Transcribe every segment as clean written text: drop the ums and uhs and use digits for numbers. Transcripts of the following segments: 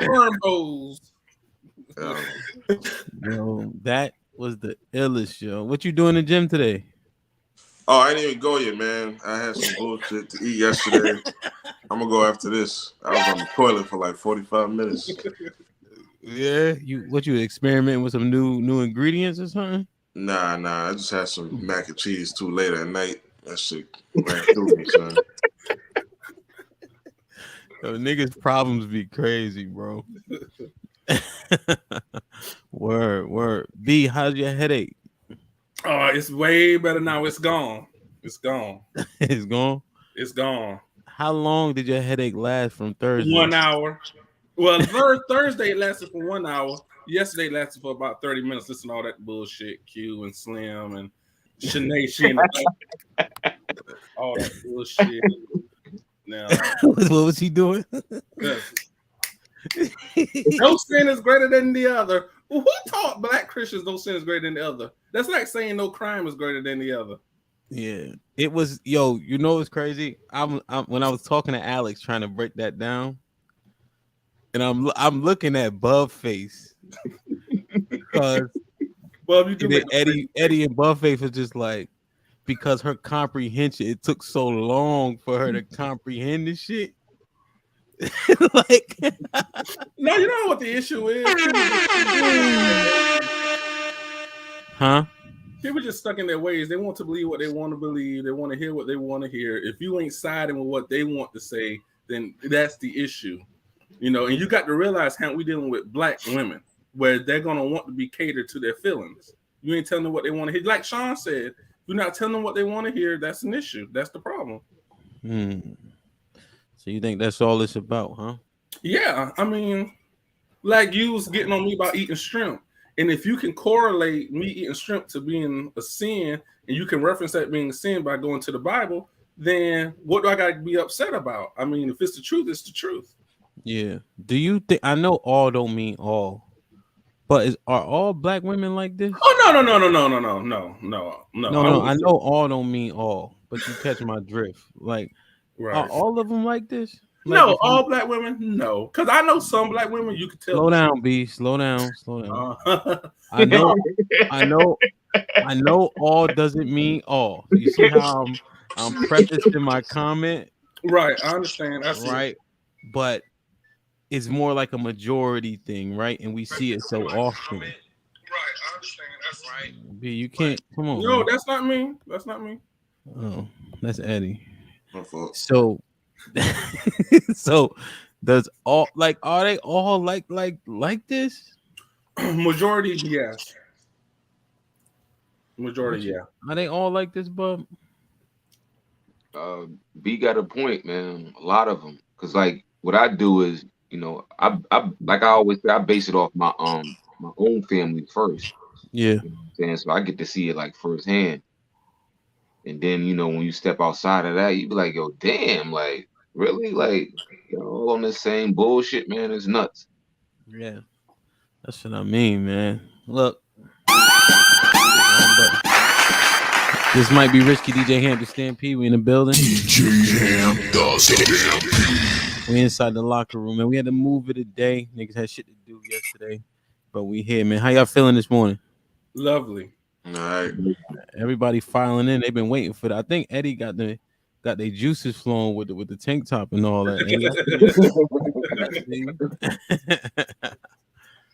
Wormholes. Yo, that was the illest, yo. What you doing in the gym today? Oh, I didn't even go yet, man. I had some bullshit to eat yesterday. I'm gonna go after this. I was on the toilet for like 45 minutes. Yeah, you experimenting with some new ingredients or something? Nah. I just had some mac and cheese too late at night. That shit ran through me, son. Yo, niggas' problems be crazy, bro. Word. B, how's your headache? Oh, it's way better now. It's gone. It's gone. It's gone. It's gone. How long did your headache last from Thursday? 1 hour. Well, Thursday it lasted for 1 hour. Yesterday it lasted for about 30 minutes. Listen to all that bullshit. Q and Slim and Shanae Shin. All that bullshit. Now, What was he doing? no sin is greater than the other. Who taught black Christians no sin is greater than the other? That's like saying no crime is greater than the other. Yeah, it was. Yo, you know what's crazy? I'm when I was talking to Alex trying to break that down, and I'm looking at Bub face because Well, you do Eddie and Bub face was just like, because her comprehension, it took so long for her to comprehend this shit. Like, no, you know what the issue is? Huh? People just stuck in their ways. They want to believe what they want to believe. They want to hear what they want to hear. If you ain't siding with what they want to say, then that's the issue. You know, and you got to realize how we dealing with black women, where they're gonna want to be catered to their feelings. You ain't telling them what they want to hear. Like Sean said, you're not telling them what they want to hear. That's an issue. That's the problem. So you think that's all it's about, huh? Yeah, I mean, like you was getting on me about eating shrimp. And if you can correlate me eating shrimp to being a sin, and you can reference that being a sin by going to the Bible, then what do I got to be upset about? I mean, if it's the truth, it's the truth. Yeah. Do you think? I know all don't mean all, but are all black women like this? Oh no. I know all don't mean all, but you catch my drift. Like, Right. are all of them like this? Like, no, all black women, no, because I know some black women you can tell. Slow down, B. Slow down. I know all doesn't mean all. You see how I'm prefacing my comment? Right, I understand. Right, but it's more like a majority thing, right? And we see it so often. Right, I understand. That's right. B, you can't. Come on. No, man. that's not me. That's not me. Oh, that's Eddie. My fault. So, so does all like? Are they all like this? Majority, yes. Majority, yeah. Are they all like this, bub? B got a point, man. A lot of them, because like what I do is, you know, I like I always say, I base it off my own family first. Yeah. You know what I'm saying? So I get to see it like firsthand. And then, you know, when you step outside of that, you be like, yo, damn, like, really? Like, you know, all on the same bullshit, man. It's nuts. Yeah. That's what I mean, man. Look. This might be risky. DJ Ham, the Stampede. We in the building. DJ Ham, the Stampede. We inside the locker room, man. We had to move it today. Niggas had shit to do yesterday. But we here, man. How y'all feeling this morning? Lovely. All right. Everybody filing in. They've been waiting for that. I think Eddie got their juices flowing with the tank top and all that.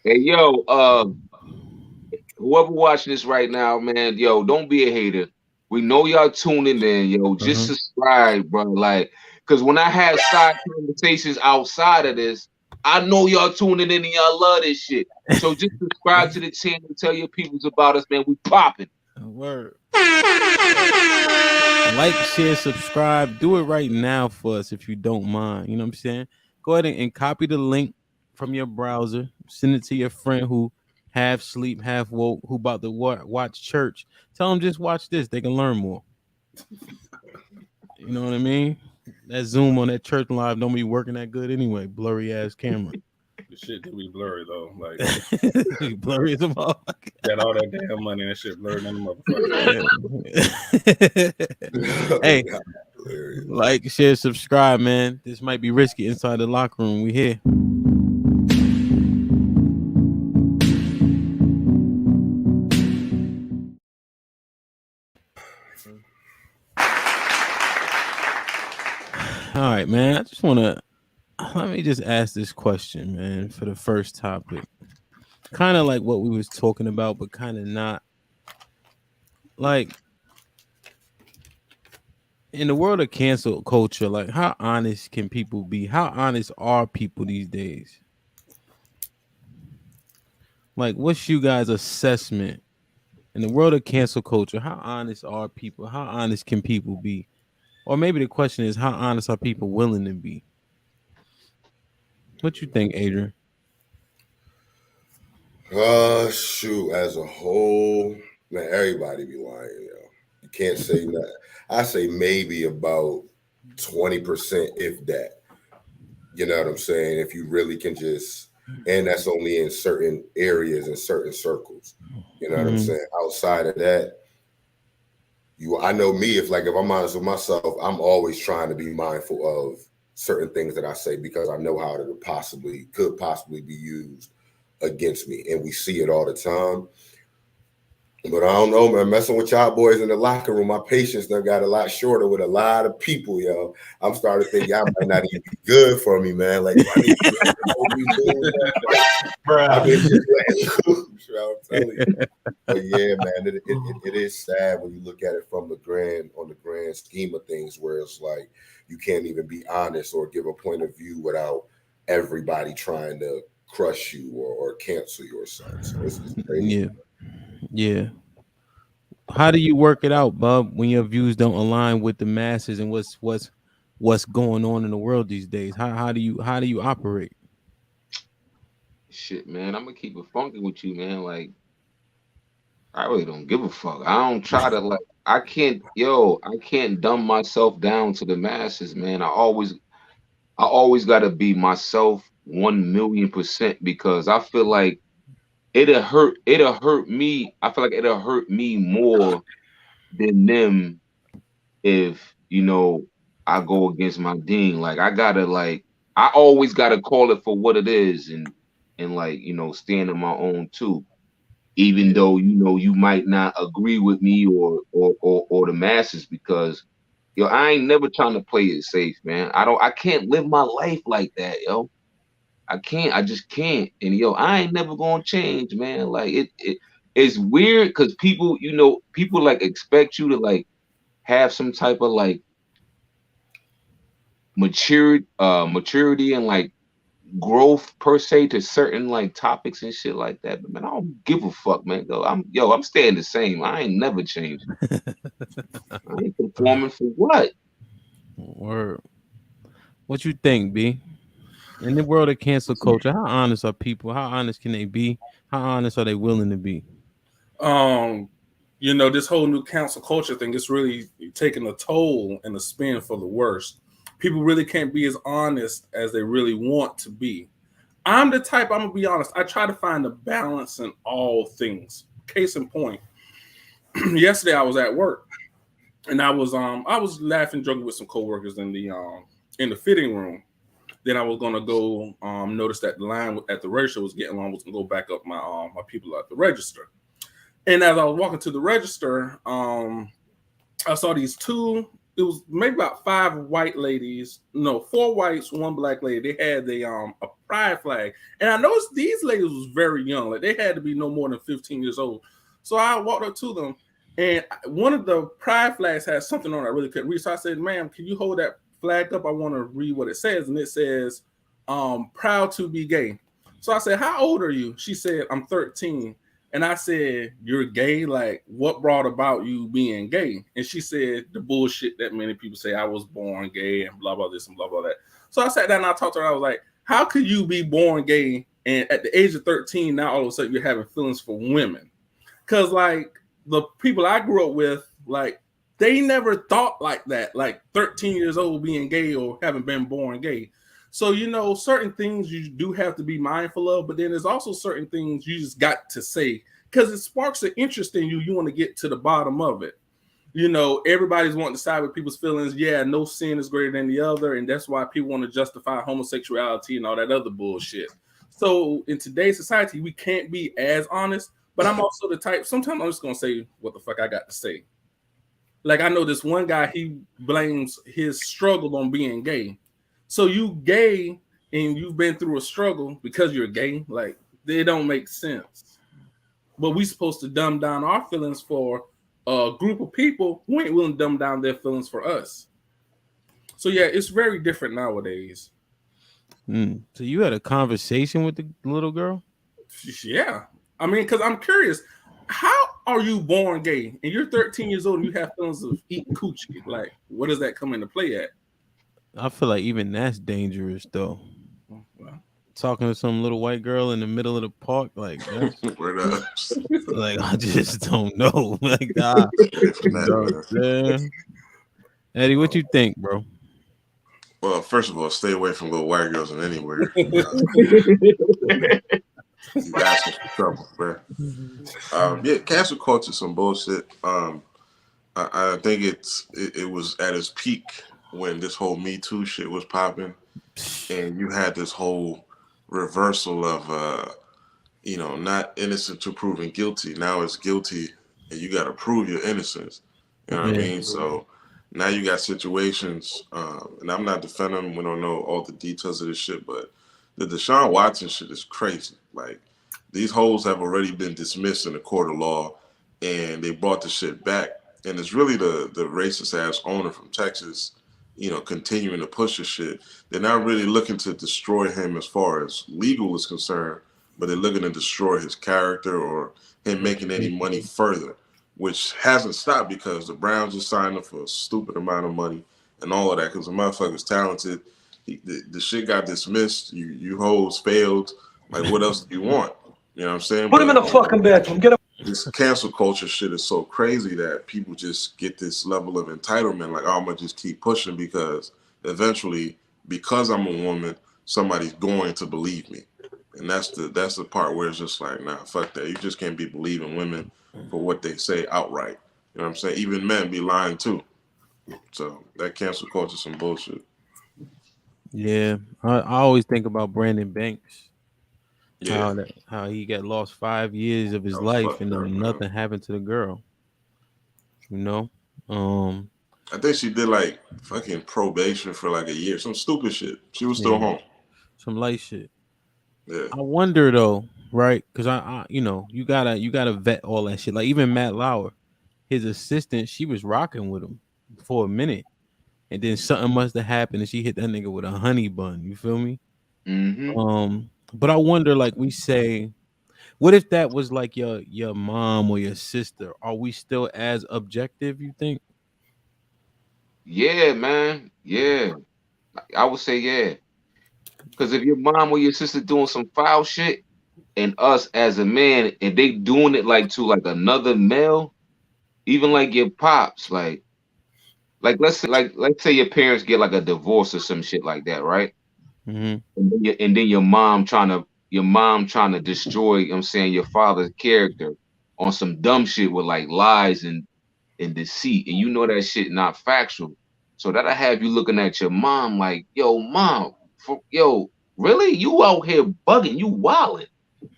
Hey, yo, whoever watching this right now, man, yo, don't be a hater. We know y'all tuning in, yo. Just subscribe, bro. Like, because when I have side conversations outside of this, I know y'all tuning in and y'all love this shit. So just subscribe to the channel and tell your peoples about us, man. We popping. Word. Like, share, subscribe. Do it right now for us if you don't mind. You know what I'm saying? Go ahead and copy the link from your browser. Send it to your friend who half sleep, half woke, who about to watch church. Tell them just watch this. They can learn more. You know what I mean? That Zoom on that church live don't be working that good anyway. Blurry ass camera. The shit do be blurry though. Like blurry as a motherfucker. Got all that damn money and that shit blurry in the motherfucker. Hey, like, share, subscribe, man. This might be risky inside the locker room. We here. All right, man. I just want to let me just ask this question, man, for the first topic. Kind of like what we was talking about, but kind of not. Like in the world of cancel culture, like how honest can people be? How honest are people these days? Like, what's you guys' assessment in the world of cancel culture? How honest are people? How honest can people be? Or maybe the question is, how honest are people willing to be? What you think, Adrian? Shoot, as a whole, man, everybody be lying, yo. You can't say that. I say maybe about 20%, if that. You know what I'm saying? If you really can just, and that's only in certain areas and certain circles. You know what I'm saying? Outside of that, I know me, if I'm honest with myself, I'm always trying to be mindful of certain things that I say because I know how it could possibly be used against me. And we see it all the time. But I don't know, man. Messing with y'all boys in the locker room, my patience done got a lot shorter with a lot of people, yo. I'm starting to think y'all might not even be good for me, man. Like, I need to I've been just letting loose, I'm telling you. But yeah, man, it is sad when you look at it from the grand scheme of things, where it's like you can't even be honest or give a point of view without everybody trying to crush you or cancel you or something. So it's crazy. Yeah. Yeah. How do you work it out, Bub, when your views don't align with the masses and what's going on in the world these days? How do you operate? Shit, man, I'm gonna keep it funky with you, man. Like, I really don't give a fuck. I don't try to like. I can't dumb myself down to the masses, man. I always gotta be myself 1,000,000% because I feel like it'll hurt me. I feel like it'll hurt me more than them if I go against my dean. Like I always gotta call it for what it is and like stand on my own too. Even though you might not agree with me or the masses because I ain't never trying to play it safe, man. I can't live my life like that, yo. I can't. I just can't. And I ain't never gonna change, man. Like it's weird because people like expect you to like have some type of like maturity and like growth per se to certain like topics and shit like that. But man, I don't give a fuck, man. I'm staying the same. I ain't never changed. I ain't conforming for what? Word. What you think, B? In the world of cancel culture, how honest are people? How honest can they be? How honest are they willing to be? This whole new cancel culture thing is really taking a toll and a spin for the worst. People really can't be as honest as they really want to be. I'm gonna be honest, I try to find a balance in all things. Case in point, yesterday I was at work and I was laughing, joking with some coworkers in the fitting room. Then I was gonna go notice that the line at the register was getting long. I was gonna go back up my people at the register. And as I was walking to the register, I saw these two. It was maybe about 5 white ladies. No, 4 whites, 1 black lady. They had a pride flag, and I noticed these ladies was very young. Like they had to be no more than 15 years old. So I walked up to them, and one of the pride flags had something on it I really couldn't read. So I said, "Ma'am, can you hold that flag up? I want to read what it says." And it says, "Proud to be gay." So I said, "How old are you?" She said, "I'm 13." And I said, "You're gay? Like, what brought about you being gay?" And she said, "The bullshit that many people say, I was born gay and blah, blah, this and blah, blah, that." So I sat down and I talked to her. I was like, how could you be born gay and at the age of 13, now all of a sudden you're having feelings for women? Because, like, the people I grew up with, like, they never thought like that, like 13 years old being gay or having been born gay. So, certain things you do have to be mindful of, but then there's also certain things you just got to say because it sparks an interest in you. You want to get to the bottom of it. Everybody's wanting to side with people's feelings. Yeah, no sin is greater than the other. And that's why people want to justify homosexuality and all that other bullshit. So in today's society, we can't be as honest, but I'm also the type, sometimes I'm just going to say what the fuck I got to say. Like I know this one guy, he blames his struggle on being gay. So you gay and you've been through a struggle because you're gay, like they don't make sense. But we supposed to dumb down our feelings for a group of people who ain't willing to dumb down their feelings for us. So yeah, it's very different nowadays. So you had a conversation with the little girl? Yeah. I mean, because I'm curious, how are you born gay and you're 13 years old and you have feelings of eating coochie? Like, what does that come into play at? I feel like even that's dangerous though. Well, Talking to some little white girl in the middle of the park, like that's Word up. like I just don't know. Like yeah. Eddie, what you think, bro? Well, first of all, stay away from little white girls and anywhere. You asking for trouble, bro. Yeah, cancel culture some bullshit. I think it was at its peak when this whole Me Too shit was popping, and you had this whole reversal of not innocent to proven guilty. Now it's guilty, and you got to prove your innocence. You know what I mean? So now you got situations, and I'm not defending them. We don't know all the details of this shit, but the Deshaun Watson shit is crazy. Like, these hoes have already been dismissed in the court of law, and they brought the shit back. And it's really the racist ass owner from Texas, continuing to push the shit. They're not really looking to destroy him as far as legal is concerned, but they're looking to destroy his character or him making any money further, which hasn't stopped because the Browns just signed him for a stupid amount of money and all of that because the motherfucker's talented. The shit got dismissed. You hoes failed. Like, what else do you want? You know what I'm saying? Put him in a fucking bedroom. Get him. This cancel culture shit is so crazy that people just get this level of entitlement. Like, oh, I'm gonna just keep pushing because eventually, because I'm a woman, somebody's going to believe me. And that's the part where it's just like, nah, fuck that. You just can't be believing women for what they say outright. You know what I'm saying? Even men be lying too. So that cancel culture is some bullshit. Yeah, I always think about Brandon Banks. Yeah. How he got lost 5 years of his That was life fucked and up, then man. nothing happened to the girl. I think she did like fucking probation for like a year, some stupid shit. She was still home. Some light shit. Yeah. I wonder though, right? Because I you gotta vet all that shit. Like even Matt Lauer, his assistant, she was rocking with him for a minute, and then something must have happened, and she hit that nigga with a honey bun. You feel me? But I wonder, like we say, what if that was like your mom or your sister? Are we still as objective? You think? Yeah, man. Yeah. I would say yeah. Because if your mom or your sister doing some foul shit and us as a man and they doing it like to like another male, even like your pops, like let's say your parents get like a divorce or some shit like that, right? Mm-hmm. And then your mom trying to destroy, you know what I'm saying, your father's character on some dumb shit with like lies and deceit, and you know that shit not factual. So that'll have you looking at your mom like, yo, mom, really? You out here bugging, you wildin'.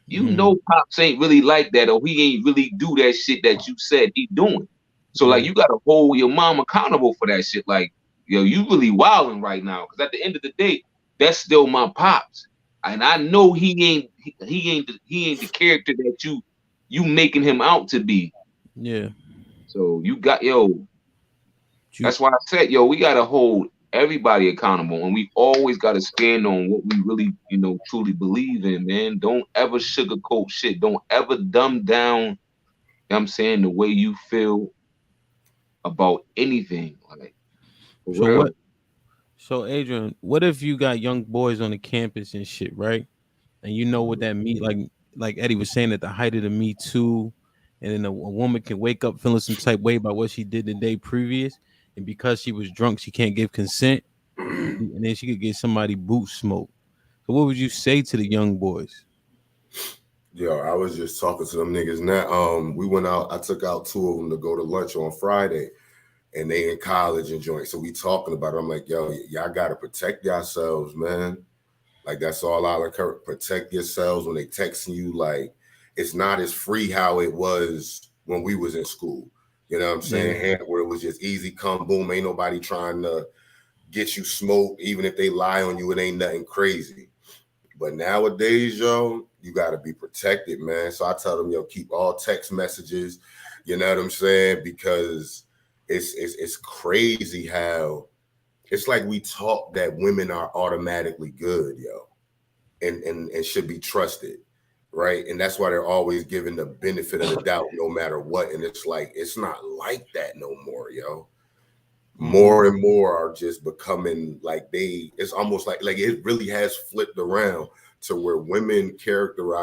You know Pops ain't really like that, or he ain't really do that shit that you said he doing. So like you gotta hold your mom accountable for that shit. Like, yo, you really wilding right now. Cause at the end of the day, that's still my Pops. And I know he ain't the character that you making him out to be. Yeah. So that's why I said, we gotta hold everybody accountable, and we always gotta stand on what we really, truly believe in, man. Don't ever sugarcoat shit. Don't ever dumb down, you know what I'm saying, the way you feel about anything. Like, for So real. what? So Adrian, what if you got young boys on the campus and shit, right? And you know what that mean? Like Eddie was saying, at the height of the Me Too, and then a woman can wake up feeling some type way about what she did the day previous, and because she was drunk, she can't give consent, and then she could get somebody boot smoke. So what would you say to the young boys? Yo, I was just talking to them niggas now. We went out. I took out two of them to go to lunch on Friday, and they in college and joint. So we talking about it. I'm like, yo, y'all gotta protect yourselves, man. Like, that's all I'll encourage. Protect yourselves when they texting you. Like, it's not as free how it was when we was in school. You know what I'm saying? Where it was just easy come boom. Ain't nobody trying to get you smoked. Even if they lie on you, it ain't nothing crazy. But nowadays, yo, you got to be protected, man. So I tell them, yo, keep all text messages. You know what I'm saying? Because it's crazy how it's like we talk that women are automatically good, yo, and should be trusted, right? And that's why they're always given the benefit of the doubt, no matter what. And it's like it's not like that no more, yo. More and more are just becoming like it's almost like it really has flipped around to where women character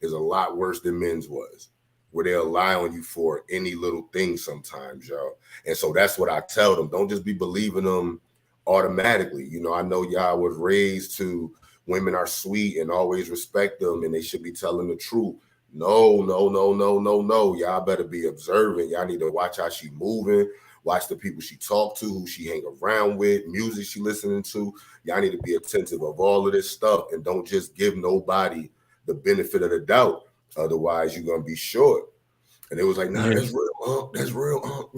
is a lot worse than men's was, where they'll lie on you for any little thing sometimes, y'all. And so that's what I tell them. Don't just be believing them automatically. You know, I know y'all was raised to women are sweet and always respect them and they should be telling the truth. No. Y'all better be observant. Y'all need to watch how she moving, watch the people she talk to, who she hang around with, music she listening to. Y'all need to be attentive of all of this stuff and don't just give nobody the benefit of the doubt. Otherwise, you're gonna be short. And it was like, nah, that's real, that's real.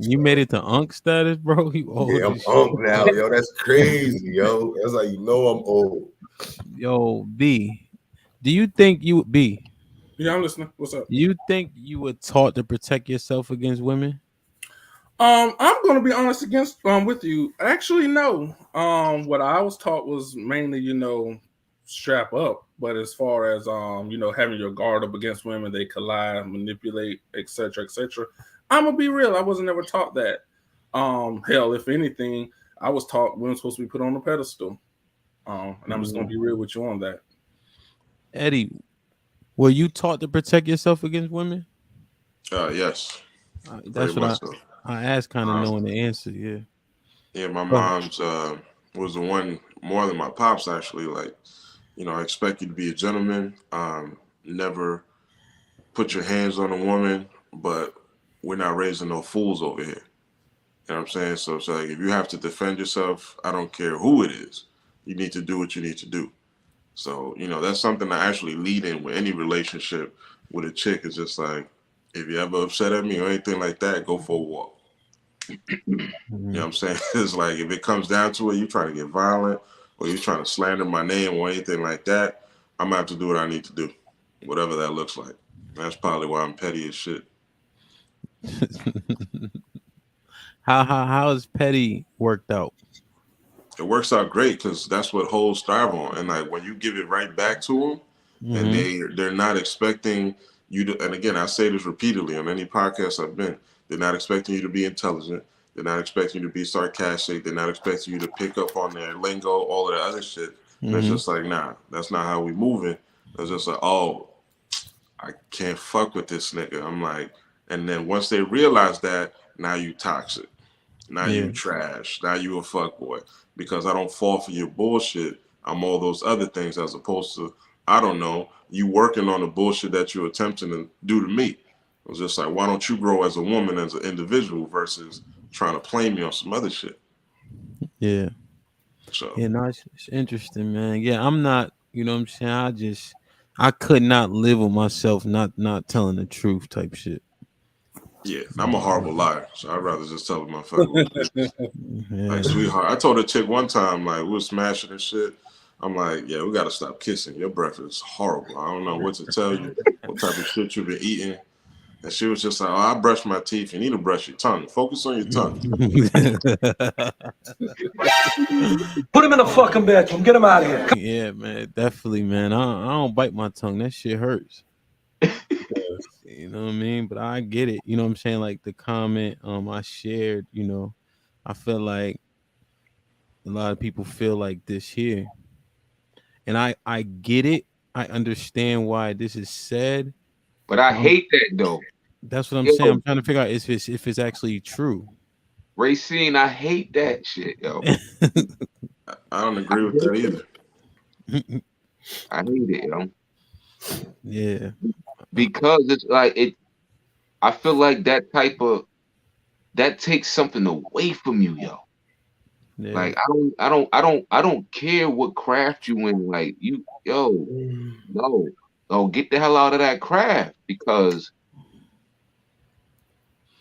You made it to Unk status, bro. You old yeah, I'm Unk now, yo. That's crazy, yo. That's how you know I'm old. Yo, B, do you think you B? Yeah, I'm listening. What's up? You think you were taught to protect yourself against women? I'm gonna be honest with you. Actually, no. What I was taught was mainly, strap up. But as far as having your guard up against women, they collide, manipulate, etc., etc. I'm gonna be real. I wasn't ever taught that. Hell, if anything, I was taught women supposed to be put on a pedestal. And I'm just gonna be real with you on that. Eddie, were you taught to protect yourself against women? Yes. That's what I asked, kind of knowing the answer. Yeah. Yeah, my mom's was the one more than my pops actually. Like, I expect you to be a gentleman. Never put your hands on a woman, but we're not raising no fools over here. You know what I'm saying? So it's like if you have to defend yourself, I don't care who it is. You need to do what you need to do. So, that's something I actually lead in with any relationship with a chick. Is just like, if you ever upset at me or anything like that, go for a walk. You know what I'm saying? It's like if it comes down to it, you trying to get violent or you trying to slander my name or anything like that, I'm gonna have to do what I need to do, whatever that looks like. That's probably why I'm petty as shit. How is petty worked out? It works out great because that's what hoes thrive on, and like when you give it right back to them, and they're not expecting you to. And again, I say this repeatedly on any podcast I've been. They're not expecting you to be intelligent. They're not expecting you to be sarcastic. They're not expecting you to pick up on their lingo, all of that other shit. And it's just like, nah, that's not how we moving. It's just like, oh, I can't fuck with this nigga. I'm like, and then once they realize that, now you toxic. Now you trash. Now you a fuckboy. Because I don't fall for your bullshit. I'm all those other things as opposed to, I don't know, you working on the bullshit that you're attempting to do to me. It was just like, why don't you grow as a woman, as an individual, versus trying to play me on some other shit? Yeah. So yeah, no, it's interesting, man. Yeah, I'm not, you know what I'm saying? I could not live with myself not telling the truth type shit. Yeah, I'm a horrible liar, so I'd rather just tell my fucking like, sweetheart. I told a chick one time, like, we were smashing and shit. I'm like, yeah, we gotta stop kissing. Your breath is horrible. I don't know what to tell you, what type of shit you've been eating. And she was just like, oh, I brush my teeth. You need to brush your tongue. Focus on your tongue. Put him in the fucking bedroom. Get him out of here. Yeah, man, definitely, man. I don't bite my tongue. That shit hurts. You know what I mean? But I get it. You know what I'm saying? Like the comment I shared, I feel like a lot of people feel like this here. And I get it. I understand why this is said. But I hate that though. That's what I'm saying. I'm trying to figure out if it's actually true. Racine, I hate that shit, yo. I don't agree with that either. I hate it, yo. Yeah. Because it's like I feel like that takes something away from you, yo. Yeah. Like I don't care what craft you in. Like no, get the hell out of that craft because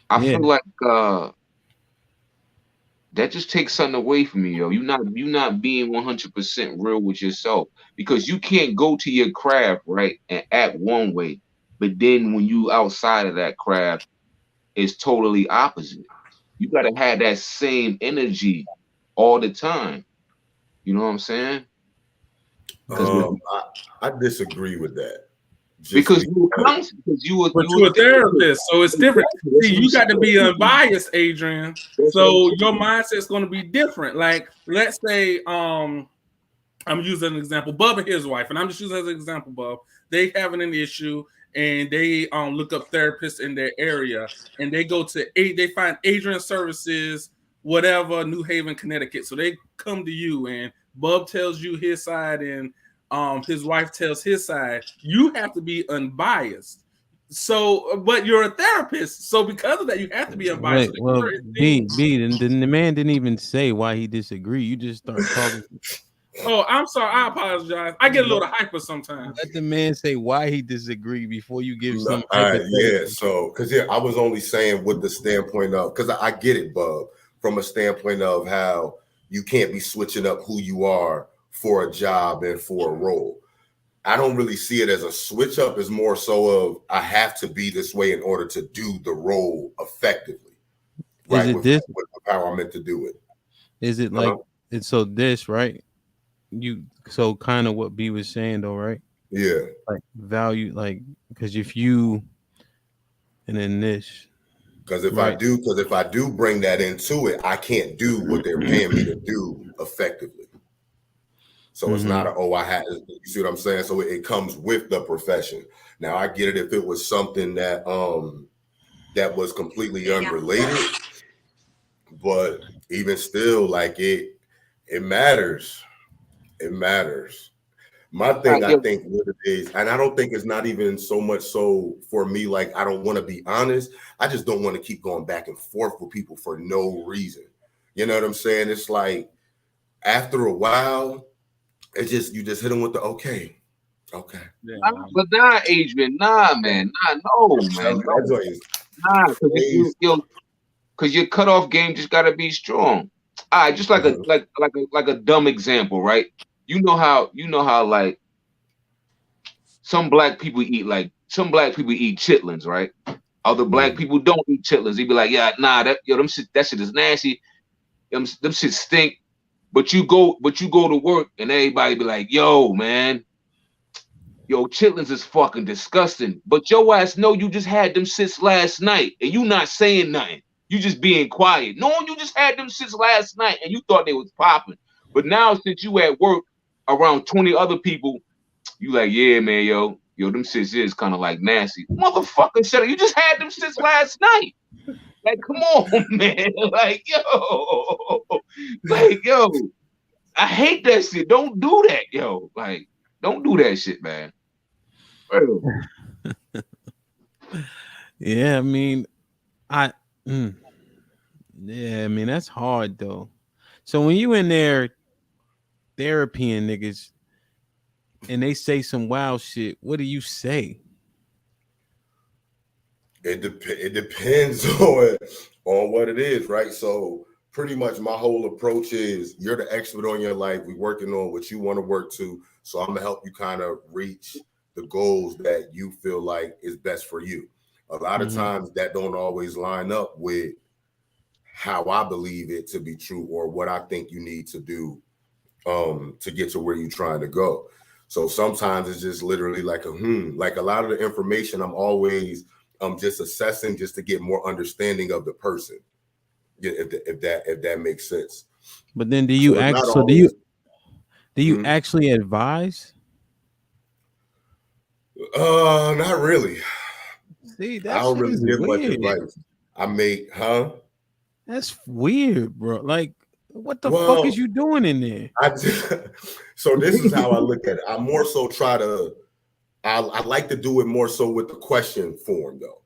I feel like that just takes something away from you, yo. You not being 100% real with yourself because you can't go to your craft right and act one way, but then when you outside of that craft, it's totally opposite. You gotta have that same energy all the time. You know what I'm saying? Because I disagree with that. because you But were you're a therapist, so it's different. See, you got to be unbiased, Adrian. So your mindset's going to be different. Like, let's say, I'm using an example, Bub and his wife, and I'm just using as an example, Bub. They having an issue, and they look up therapists in their area, and they go to they find Adrian Services, whatever, New Haven, Connecticut. So they come to you, and Bub tells you his side, and his wife tells his side. You have to be unbiased. So, but you're a therapist, so because of that, you have to be unbiased. Wait, well, B, the man didn't even say why he disagreed. You just start talking. Oh, I'm sorry. I apologize. I get a little hyper sometimes. Let the man say why he disagreed before you give some. Yeah, so because I was only saying with the standpoint of because I get it, Bub, from a standpoint of how you can't be switching up who you are for a job and for a role. I don't really see it as a switch up. It's more so of I have to be this way in order to do the role effectively. Right? Is it this? With how I'm meant to do it. Is it like it's so this right? You so kind of what B was saying though, right? Yeah. Like value, like because if you and then this. Because if I do bring that into it, I can't do what they're paying me to do effectively. So it's not I had, you see what I'm saying? So it comes with the profession. Now I get it if it was something that that was completely unrelated, but even still, like it matters. It matters. My thing, I think what it is, and I don't think it's not even so much so for me, like I don't want to be honest. I just don't want to keep going back and forth with people for no reason. You know what I'm saying? It's like after a while, you just hit them with the okay. Yeah. But nah, Adrian, man, because your cutoff game just gotta be strong. All right, just like a dumb example, right? You know how like some black people eat chitlins, right? Other black people don't eat chitlins. They be like, yeah, nah, that shit is nasty. Them shit stink. But you go to work and everybody be like, yo, man, chitlins is fucking disgusting. But your ass know you just had them shits last night and you not saying nothing. You just being quiet. Knowing you just had them shits last night and you thought they was popping. But now since you at work around 20 other people, you like, yeah, man, yo, them shits is kind of like nasty. Motherfucker, shut up. You just had them shits last night. Like, come on, man. Like, yo, I hate that shit. Don't do that, yo. Like, don't do that shit, man. Yeah, I mean, that's hard though. So when you in there therapying niggas and they say some wild shit, what do you say? It depends on what it is, right? So pretty much my whole approach is you're the expert on your life. We're working on what you want to work to. So I'm gonna help you kind of reach the goals that you feel like is best for you. A lot of times that don't always line up with how I believe it to be true or what I think you need to do to get to where you're trying to go. So sometimes it's just literally like like a lot of the information I'm always just assessing just to get more understanding of the person. If that makes sense. But then do you actually advise? Not really. See, I don't really give much advice. That's weird, bro. Like, what the fuck is you doing in there? So this is how I look at it. I more so I like to do it more so with the question form, though.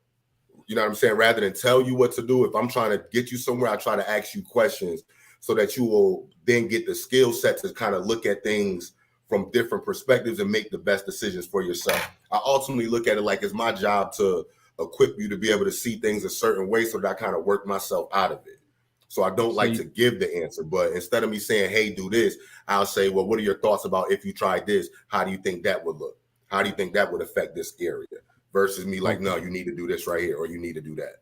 You know what I'm saying? Rather than tell you what to do, if I'm trying to get you somewhere, I try to ask you questions so that you will then get the skill set to kind of look at things from different perspectives and make the best decisions for yourself. I ultimately look at it like it's my job to equip you to be able to see things a certain way so that I kind of work myself out of it. So I don't like to give the answer, but instead of me saying, hey, do this, I'll say, well, what are your thoughts about if you tried this? How do you think that would look? How do you think that would affect this area? Versus me like, no, you need to do this right here or you need to do that.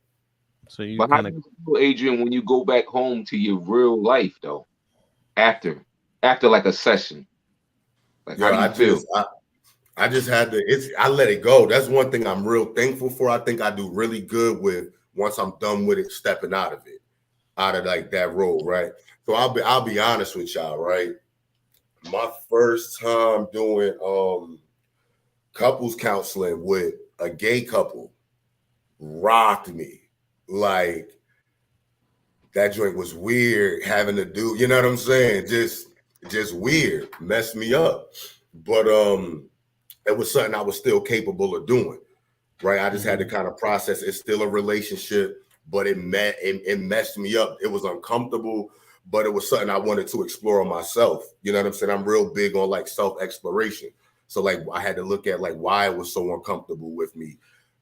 So you But how kind do of you feel, Adrian, when you go back home to your real life though? After like a session, like how Yeah, do you feel? I just had to, I let it go. That's one thing I'm real thankful for. I think I do really good with once I'm done with it, stepping out of it, out of like that role, right? So I'll be honest with y'all, right? My first time doing couples counseling with a gay couple rocked me. Like that joint was weird having to do, you know what I'm saying? Just weird, messed me up. But it was something I was still capable of doing, right? I just had to kind of process. It's still a relationship, but it messed me up. It was uncomfortable, but it was something I wanted to explore on myself. You know what I'm saying? I'm real big on like self-exploration. So like I had to look at like why it was so uncomfortable with me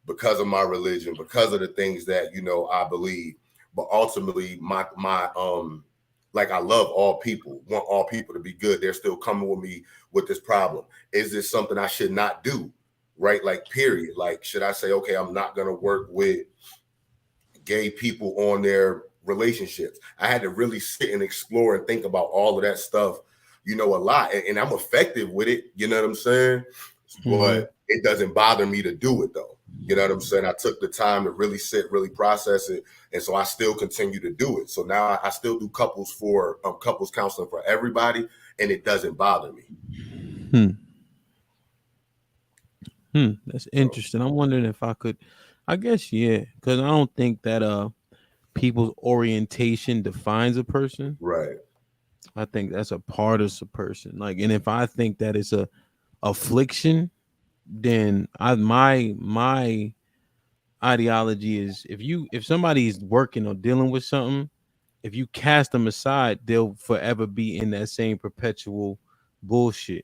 because of my religion, because of the things that, you know, I believe. But ultimately my like I love all people, want all people to be good. They're still coming with me with this problem. Is this something I should not do? Right? Like, period. Like, should I say, okay, I'm not going to work with gay people on their relationships? I had to really sit and explore and think about all of that stuff, you know, a lot. And I'm effective with it. You know what I'm saying? But it doesn't bother me to do it, though. You know what I'm saying? I took the time to really sit, really process it. And so I still continue to do it. So now I still do couples counseling for everybody, and it doesn't bother me. That's interesting. I'm wondering if I could, I guess, yeah, because I don't think that people's orientation defines a person. Right. I think that's a part of a person. Like, and if I think that it's a affliction, then my ideology is if somebody's working or dealing with something, if you cast them aside, they'll forever be in that same perpetual bullshit.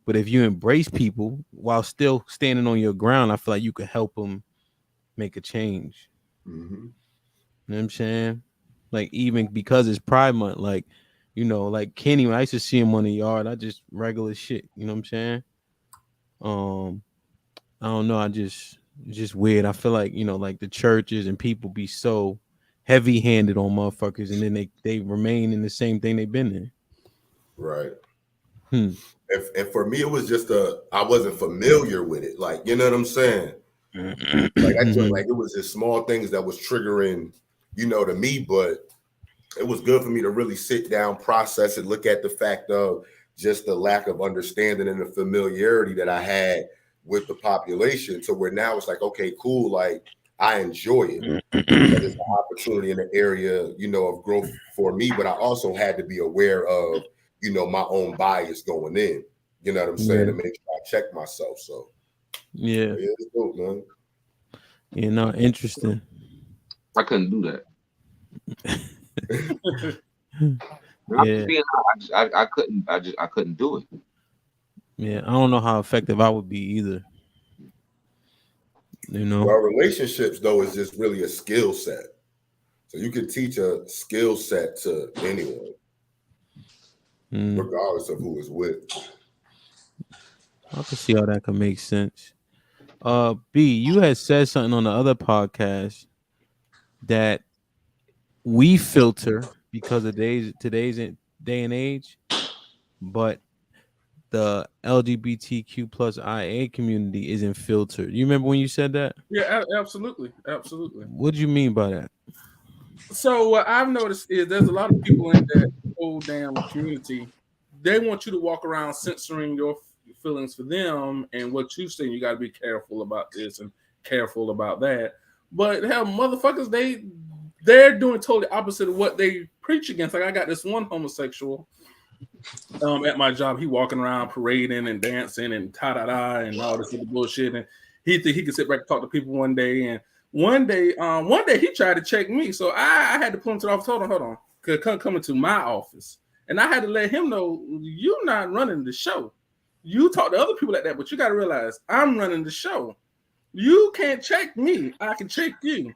But if you embrace people while still standing on your ground, I feel like you could help them make a change. Mm-hmm. You know what I'm saying? Like, even because it's Pride Month, like, you know, like Kenny, when I used to see him on the yard, I just regular shit. You know what I'm saying? I don't know. It's just weird. I feel like, you know, like the churches and people be so heavy handed on motherfuckers, and then they remain in the same thing they've been in. Right. And for me, it was just I wasn't familiar with it. Like, you know what I'm saying? Like I just like it was just small things that was triggering, you know, to me, but it was good for me to really sit down, process it, look at the fact of just the lack of understanding and the familiarity that I had with the population to where now it's like, okay, cool. Like I enjoy it. But it's an opportunity in an area, you know, of growth for me. But I also had to be aware of, you know, my own bias going in. You know what I'm saying? To make sure I check myself. So yeah, it's dope, man. You know, interesting. I couldn't do that. Yeah. I couldn't. I couldn't do it. Yeah, I don't know how effective I would be either. You know, Well, relationships though is just really a skill set. So you can teach a skill set to anyone, regardless of who is with. I can see how that can make sense. B, you had said something on the other podcast that we filter because of today's day and age, but the LGBTQ plus IA community isn't filtered. You remember when you said that? Yeah, absolutely. What do you mean by that? So what I've noticed is there's a lot of people in that whole damn community. They want you to walk around censoring your feelings for them and what you say. You got to be careful about this and careful about that. But hell, motherfuckers, they're doing totally opposite of what they preach against. Like I got this one homosexual at my job. He walking around parading and dancing and ta-da-da and all this other bullshit. And he think he could sit back and talk to people one day. And one day he tried to check me. So I had to pull him to the office. Hold on. Come into my office. And I had to let him know, you're not running the show. You talk to other people like that, but you got to realize I'm running the show. You can't check me. I can check you.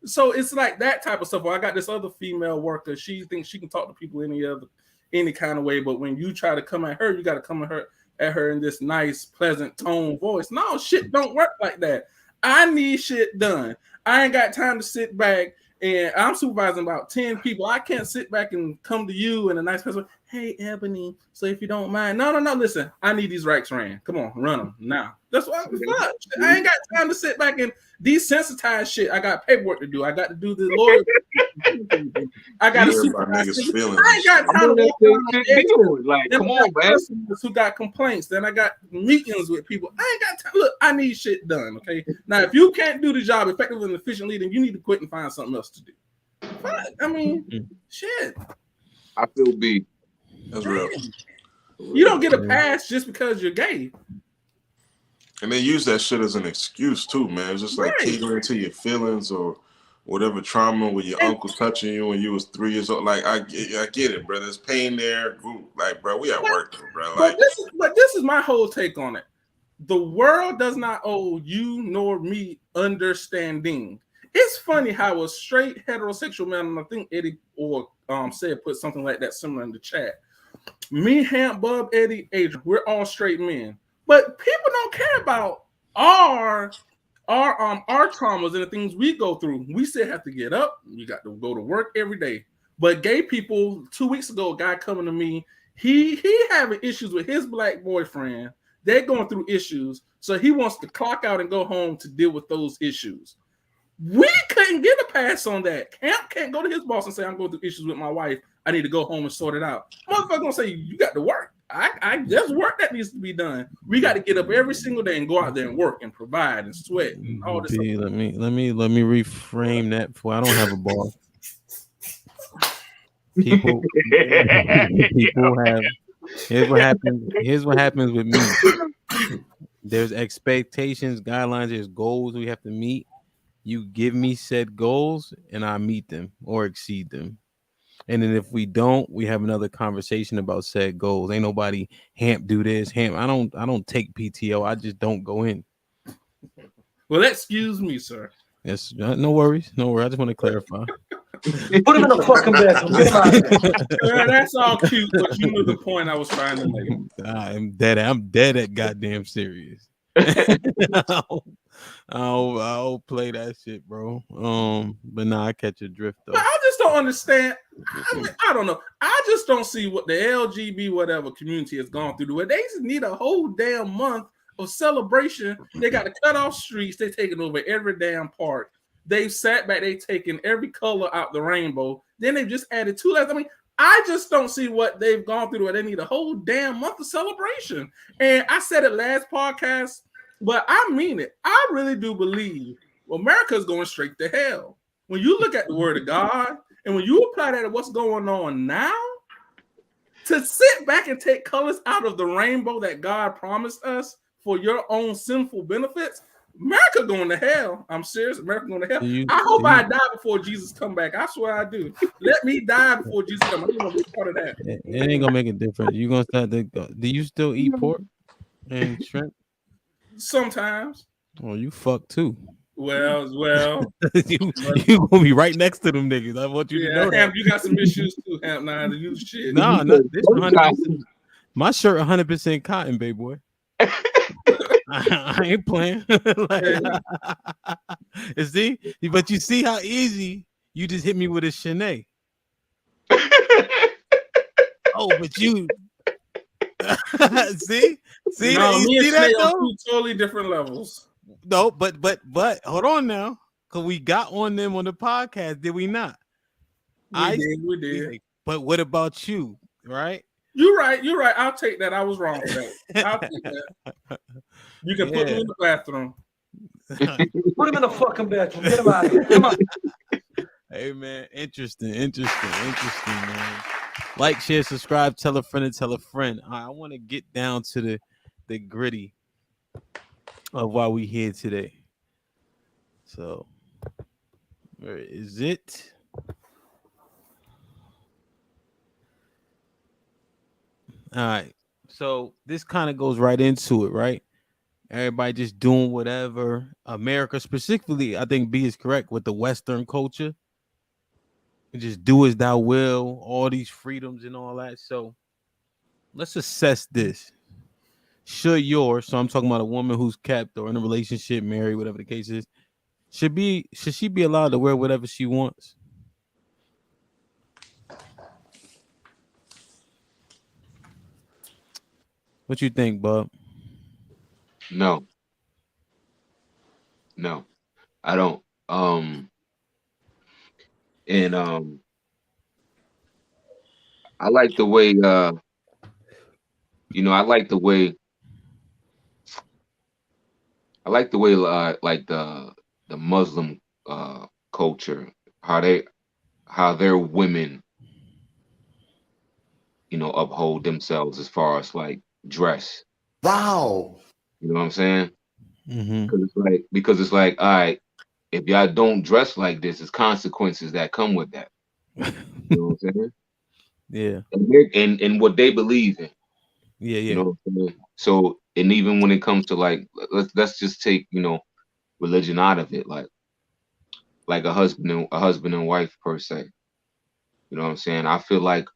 So it's like that type of stuff. Well, I got this other female worker. She thinks she can talk to people any kind of way, but when you try to come at her, you got to come at her in this nice, pleasant tone voice. No, shit don't work like that. I need shit done. I ain't got time to sit back and I'm supervising about 10 people. I can't sit back and come to you in a nice person. Hey, Ebony. So if you don't mind, no. Listen, I need these racks ran. Come on, run them now. That's what I'm fuck. I ain't got time to sit back and desensitize shit. I got paperwork to do. I got to do the lawyer. I got to supervise. I ain't got time to walk around. Like, come on, man. Who got complaints? Then I got meetings with people. I ain't got time. Look, I need shit done. Okay. Now, if you can't do the job effectively and efficiently, then you need to quit and find something else to do. But, I mean, shit. I feel B. That's real. You don't get a pass just because you're gay. And they use that shit as an excuse too, man. It's just like Right. catering to your feelings or whatever trauma with your uncle touching you when you was 3 years old. Like I get it, bro. There's pain there. Like, bro, we at work, bro. Like, but this is my whole take on it. The world does not owe you nor me understanding. It's funny how a straight heterosexual man, and I think Eddie or said put something like that similar in the chat. Me, Hamp, Bub, Eddie, Adrian, we're all straight men. But people don't care about our traumas and the things we go through. We still have to get up. We got to go to work every day. But gay people, 2 weeks ago, a guy coming to me, he having issues with his black boyfriend. They're going through issues. So he wants to clock out and go home to deal with those issues. We couldn't get a pass on that. Camp can't go to his boss and say, I'm going through issues with my wife. I need to go home and sort it out. Motherfucker gonna say, you got to work. There's work that needs to be done. We got to get up every single day and go out there and work and provide and sweat and all this. Let me reframe that for I don't have a bar. People have here's what happens with me. There's expectations, guidelines, there's goals we have to meet. You give me said goals and I meet them or exceed them. And then if we don't, we have another conversation about said goals. Ain't nobody Hamp do this. Hamp, I don't take PTO. I just don't go in. Well, excuse me, sir. Yes, no worries. I just want to clarify. Put him in the fucking bathroom. Get him out of there. That's all cute, but you knew the point I was trying to make. I'm dead at goddamn serious. I'll play that shit, bro. But nah, I catch a drift though. But I just don't understand. I don't know. I just don't see what the LGBT whatever community has gone through. Where they just need a whole damn month of celebration. They got to cut off streets. They taking over every damn park. They've sat back. They taken every color out the rainbow. Then they've just added 2 letters. I mean, I just don't see what they've gone through where they need a whole damn month of celebration. And I said it last podcast, but I mean it. I really do believe America's going straight to hell. When you look at the word of God and when you apply that to what's going on now, to sit back and take colors out of the rainbow that God promised us for your own sinful benefits, America going to hell. I'm serious. America going to hell. I hope I die before Jesus come back. I swear I do. Let me die before Jesus come. I don't want to be part of that. It ain't gonna make a difference. You gonna start to go. Do you still eat pork and shrimp? Sometimes. Oh, you fuck too. Well. you gonna be right next to them niggas. I want you to know Hamp, that. you got some issues too, Hamp. Nah, you shit. Nah, this 100%. My shirt 100% cotton, baby boy. I ain't playing. See, but you see how easy you just hit me with a Shanae. Oh, but you see, no, you me see and that Shanae though? on 2 totally different levels. No, but hold on now, because we got on them on the podcast, did we not? We did. But what about you, right? You're right. I'll take that. I was wrong for that. I'll take that. You can put me in the bathroom. Put him in the fucking bathroom. Get him out of here. Come on. Hey man, interesting, man. Like, share, subscribe, tell a friend, and tell a friend. I want to get down to the gritty of why we here today. So, where is it? All right. So this kind of goes right into it, right? Everybody just doing whatever. America specifically, I think B is correct with the Western culture. Just do as thou will, all these freedoms and all that. So let's assess this. Should so I'm talking about a woman who's kept or in a relationship, married, whatever the case is, should she be allowed to wear whatever she wants? What you think, Bob? No, I don't. And I like the way I like the way like the Muslim culture, how their women, uphold themselves as far as like dress. Wow. You know what I'm saying? Mm-hmm. Because it's like, all right, if y'all don't dress like this, there's consequences that come with that. You know what I'm saying? Yeah. And what they believe in. Yeah, You yeah. know what I'm saying? So, and even when it comes to like, let's just take, religion out of it, like a husband and wife per se. You know what I'm saying? I feel like,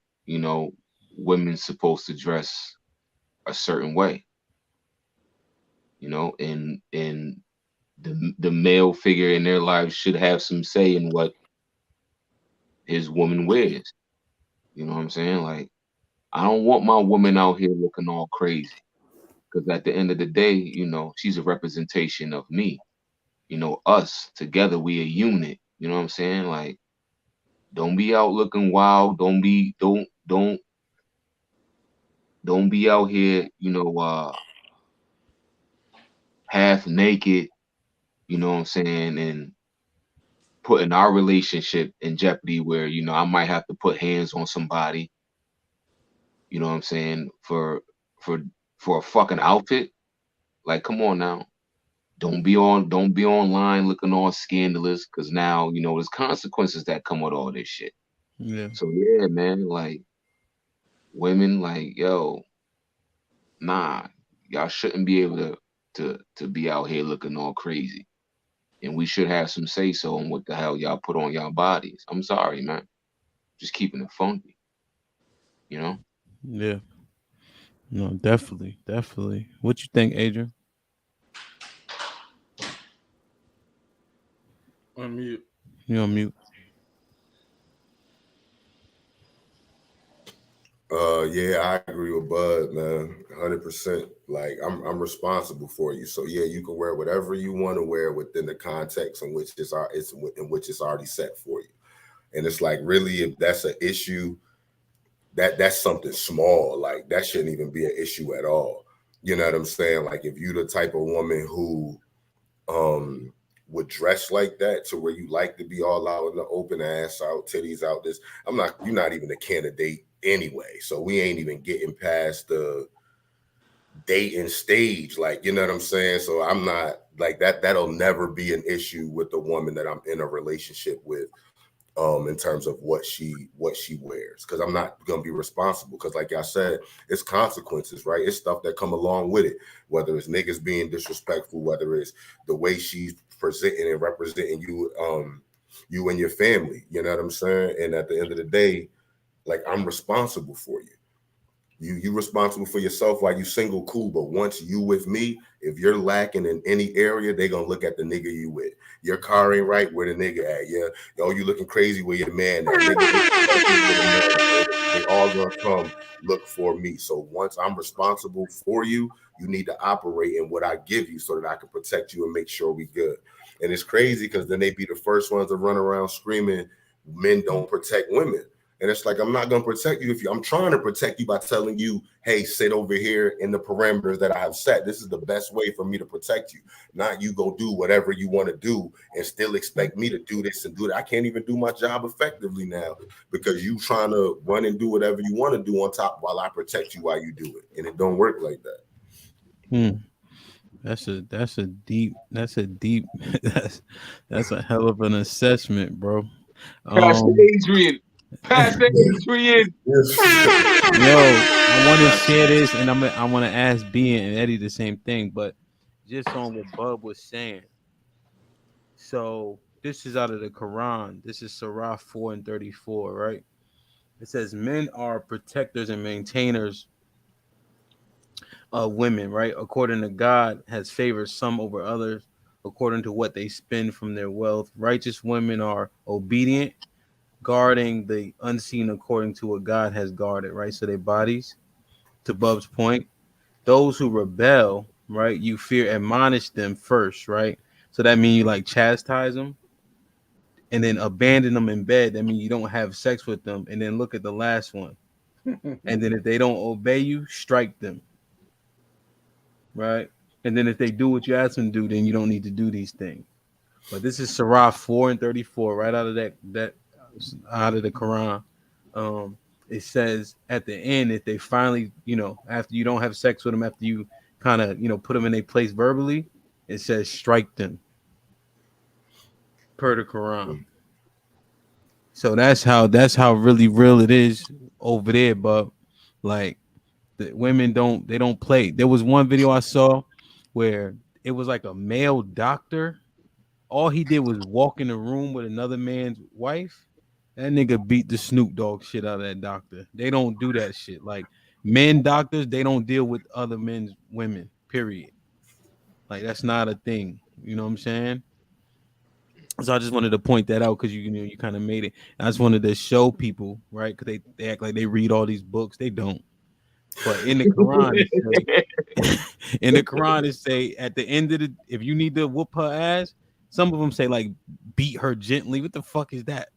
women's supposed to dress a certain way, and the male figure in their lives should have some say in what his woman wears. You know what I'm saying? Like, I don't want my woman out here looking all crazy. Because at the end of the day, she's a representation of me. Us together, we a unit. You know what I'm saying? Like, don't be out looking wild. Don't be out here, half naked. You know what I'm saying? And putting our relationship in jeopardy, where I might have to put hands on somebody. You know what I'm saying? For for a fucking outfit. Like, come on now. Don't be online looking all scandalous, because now there's consequences that come with all this shit. Yeah. So yeah, man, like, women, like, yo, nah, y'all shouldn't be able to be out here looking all crazy, and we should have some say so on what the hell y'all put on y'all bodies. I'm sorry, man, just keeping it funky, you know. Yeah. No, definitely. Definitely. What you think, Adrian? Unmute. You on mute. Yeah, I agree with Bud, man, 100%. Like, I'm responsible for you, so yeah, you can wear whatever you want to wear within the context in which it's already set for you. And it's like, really, if that's an issue, that's something small. Like, that shouldn't even be an issue at all. You know what I'm saying? Like, if you the type of woman who would dress like that, to where you like to be all out in the open, ass out, titties out, you're not even a candidate anyway. So we ain't even getting past the dating stage. Like, you know what I'm saying? So I'm not like that. That'll never be an issue with the woman that I'm in a relationship with. In terms of what she wears, because I'm not gonna be responsible. Because, like I said, it's consequences, right? It's stuff that come along with it. Whether it's niggas being disrespectful, whether it's the way she's presenting and representing you, you and your family. You know what I'm saying? And at the end of the day, like, I'm responsible for you. You responsible for yourself while you single, cool. But once you with me, if you're lacking in any area, they gonna look at the nigga you with. Your car ain't right, where the nigga at? Yeah, yo, you looking crazy with your man. That nigga with a man. They all gonna come look for me. So once I'm responsible for you, you need to operate in what I give you, so that I can protect you and make sure we good. And it's crazy because then they be the first ones to run around screaming, men don't protect women. And it's like, I'm not going to protect you I'm trying to protect you by telling you, hey, sit over here in the parameters that I have set. This is the best way for me to protect you. Not you go do whatever you want to do and still expect me to do this and do that. I can't even do my job effectively now because you trying to run and do whatever you want to do on top while I protect you while you do it. And it don't work like that. That's a deep that's a hell of an assessment, bro. Pastor Adrian. Pastor Adrian. Yo, I want to share this, and I want to ask B and Eddie the same thing, but just on what Bub was saying. So this is out of the Quran. This is Surah 4 and 34, right? It says men are protectors and maintainers of women, right? According to God, has favored some over others according to what they spend from their wealth. Righteous women are obedient, guarding the unseen according to what God has guarded, right? So their bodies, to Bub's point. Those who rebel, right? You fear, admonish them first, right? So that means you like chastise them and then abandon them in bed. That means you don't have sex with them. And then look at the last one. And then if they don't obey you, strike them, right? And then if they do what you ask them to do, then you don't need to do these things. But this is Surah 4 and 34, right out of that out of the Quran. It says at the end, if they finally, after you don't have sex with them, after you kind of, put them in a place verbally, it says strike them per the Quran. So that's how really real it is over there. But like the women don't play. There was one video I saw where it was like a male doctor. All he did was walk in the room with another man's wife. That nigga beat the Snoop Dogg shit out of that doctor. They don't do that shit. Like men doctors, they don't deal with other men's women. Period. Like that's not a thing. You know what I'm saying? So I just wanted to point that out because you kind of made it. I just wanted to show people, right? Because they act like they read all these books. They don't. But in the Quran, it say at the end of if you need to whoop her ass, some of them say like beat her gently. What the fuck is that?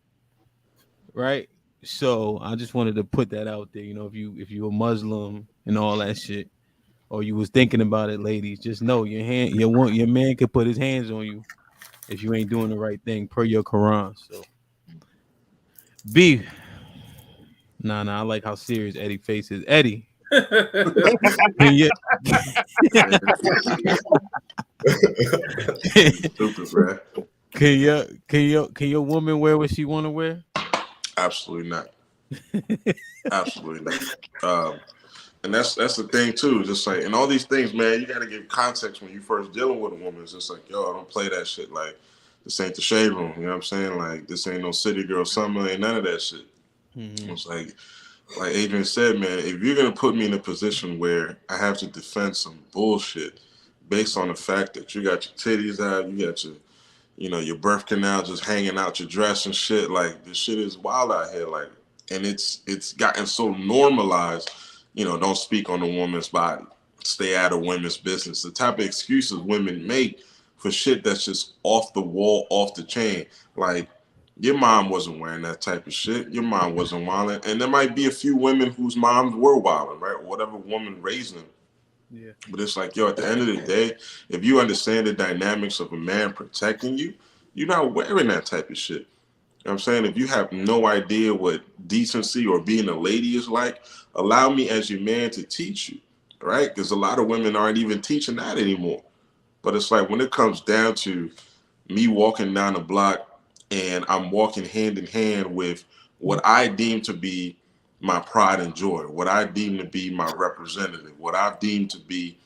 Right? So I just wanted to put that out there. If you a Muslim and all that shit, or you was thinking about it, ladies, just know your man could put his hands on you if you ain't doing the right thing per your Quran. So B. Nah, I like how serious Eddie faces. Eddie. Can you can your woman wear what she want to wear? Absolutely not. Absolutely not. And that's the thing too. Just like in all these things, man, you got to give context when you first dealing with a woman. It's just like, yo, I don't play that shit. Like this ain't the shade room. You know what I'm saying? Like this ain't no city girl summer. Ain't none of that shit. Mm-hmm. It's like Adrian said, man, if you're gonna put me in a position where I have to defend some bullshit based on the fact that you got your titties out, you got your birth canal just hanging out your dress and shit, like this shit is wild out here, like, and it's gotten so normalized. Don't speak on a woman's body, stay out of women's business. The type of excuses women make for shit that's just off the wall, off the chain, like. Your mom wasn't wearing that type of shit. Your mom wasn't wilding. And there might be a few women whose moms were wilding, right? Or whatever woman raised them. Yeah. But it's like, yo, at the end of the day, if you understand the dynamics of a man protecting you, you're not wearing that type of shit. You know what I'm saying? If you have no idea what decency or being a lady is like, allow me as your man to teach you, right? Because a lot of women aren't even teaching that anymore. But it's like when it comes down to me walking down the block, and I'm walking hand in hand with what I deem to be my pride and joy, what I deem to be my representative, what I deem to be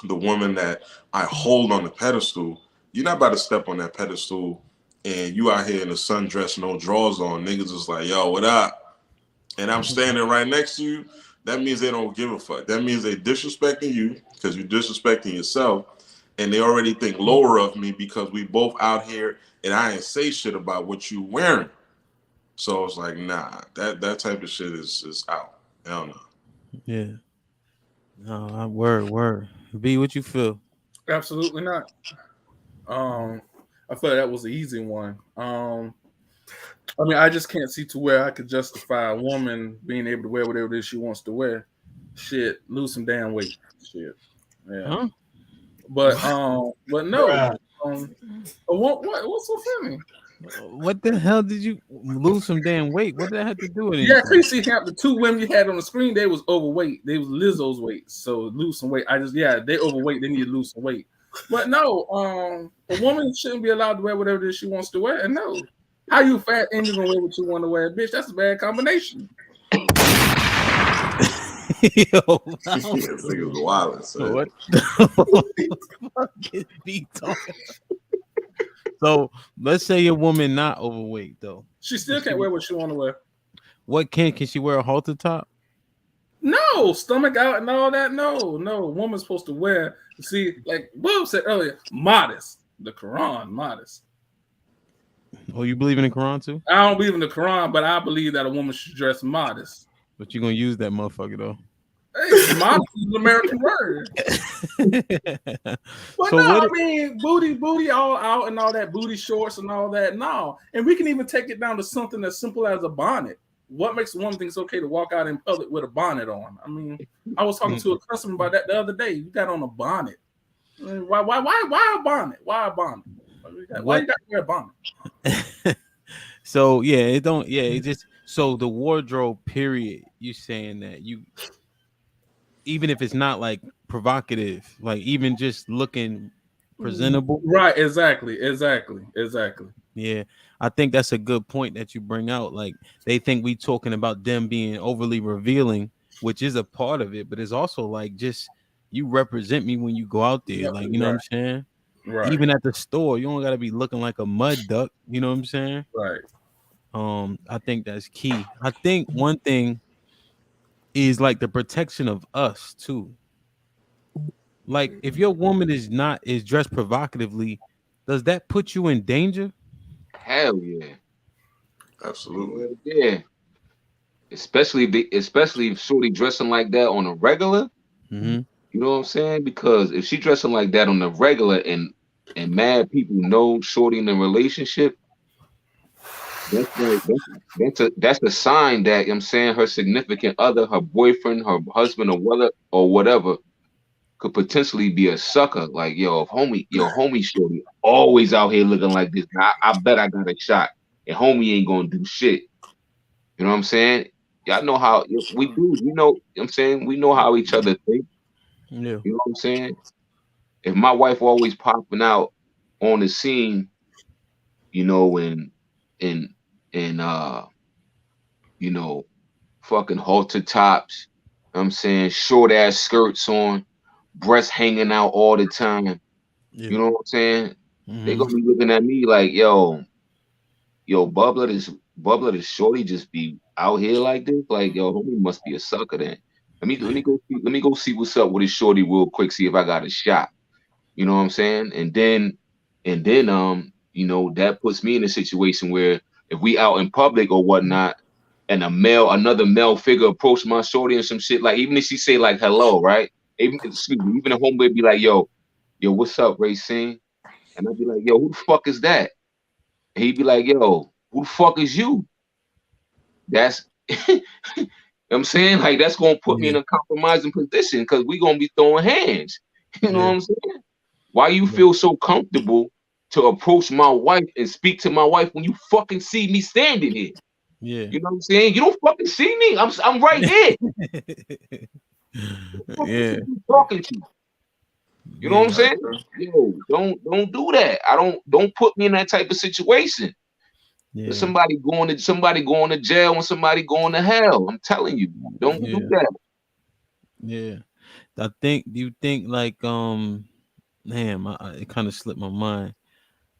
the woman that I hold on the pedestal. You're not about to step on that pedestal and you out here in the sundress, no drawers on. Niggas is like, yo, what up? And I'm standing right next to you. That means they don't give a fuck. That means they disrespecting you because you're disrespecting yourself. And they already think lower of me because we both out here and I ain't say shit about what you wearing. So it's like, nah, that type of shit is out. Hell no. Yeah. No, word. B, what you feel? Absolutely not. I feel that was an easy one. I just can't see to where I could justify a woman being able to wear whatever it is she wants to wear. Shit, lose some damn weight. Shit. Yeah. Huh? But no. What's so funny? What the hell did you lose some damn weight? What did that have to do with it? Yeah, you see, the two women you had on the screen, they was overweight. They was Lizzo's weight, so lose some weight. They overweight. They need to lose some weight. But no, a woman shouldn't be allowed to wear whatever it is she wants to wear. And no, how you fat and you gonna wear what you want to wear, bitch? That's a bad combination. Yo, Yeah, niggas wild, son. what the fuck is B talking? So let's say your woman not overweight though. She still can't wear what she want to wear. What can she wear a halter top? No, stomach out and all that. No. Woman's supposed to wear. See, like Bob said earlier, modest. The Quran, modest. Oh, you believe in the Quran too? I don't believe in the Quran, but I believe that a woman should dress modest. But you're gonna use that motherfucker though. Hey, modest is an American word. Well, So no, what I mean booty all out and all that, booty shorts and all that. No, and we can even take it down to something as simple as a bonnet. What makes one think it's okay to walk out in public with a bonnet on? I mean, I was talking to a customer about that the other day. You got on a bonnet. Why a bonnet? Why a bonnet? Why you got to wear a bonnet? So yeah, it don't. Yeah, it just so the wardrobe period. You saying that you, even if it's not like provocative, like even just looking presentable. Right? Exactly. Yeah, I think that's a good point that you bring out. Like they think we talking about them being overly revealing, which is a part of it, but it's also like just you represent me when you go out there. Yep, like you know what I'm saying. Right. Even at the store, you don't gotta be looking like a mud duck. You know what I'm saying? Right. I think that's key. I think one thing is like the protection of us too. Like if your woman is dressed provocatively, does that put you in danger? Hell yeah. Absolutely. Yeah. Especially if shorty dressing like that on a regular. Mm-hmm. You know what I'm saying? Because if she dressing like that on the regular and mad people know shorty in a relationship, that's a sign that, you know what I'm saying, her significant other, her boyfriend, her husband, or whatever could potentially be a sucker. Like, yo, if homie shorty always out here looking like this, I bet I got a shot. And homie ain't gonna do shit. You know what I'm saying? Y'all know how we do. You know what I'm saying? We know how each other think. Yeah. You know what I'm saying? If my wife always popping out on the scene, you know, and you know, fucking halter tops, you know what I'm saying, short ass skirts on, breasts hanging out all the time. Yeah. You know what I'm saying? Mm-hmm. They gonna be looking at me like, yo, Bubba, this shorty just be out here like this. Like, yo, homie must be a sucker then. Let me go see what's up with this shorty real quick, see if I got a shot. You know what I'm saying? And then you know, that puts me in a situation where if we out in public or whatnot, and another male figure approach my shorty and some shit, like even if she say like hello, right? Even a homeboy be like, yo, what's up, Racine? And I'd be like, yo, who the fuck is that? And he'd be like, yo, who the fuck is you? That's you know what I'm saying? Like that's gonna put me in a compromising position because we gonna be throwing hands. You know what I'm saying? Why you feel so comfortable to approach my wife and speak to my wife when you fucking see me standing here? Yeah. You know what I'm saying? You don't fucking see me. I'm right here. Yeah. Talking to you. You know what I'm saying? Yo, don't do that. Don't put me in that type of situation. Yeah. Somebody going to jail and somebody going to hell. I'm telling you, don't do that. Yeah. Do you think like damn, it kind of slipped my mind.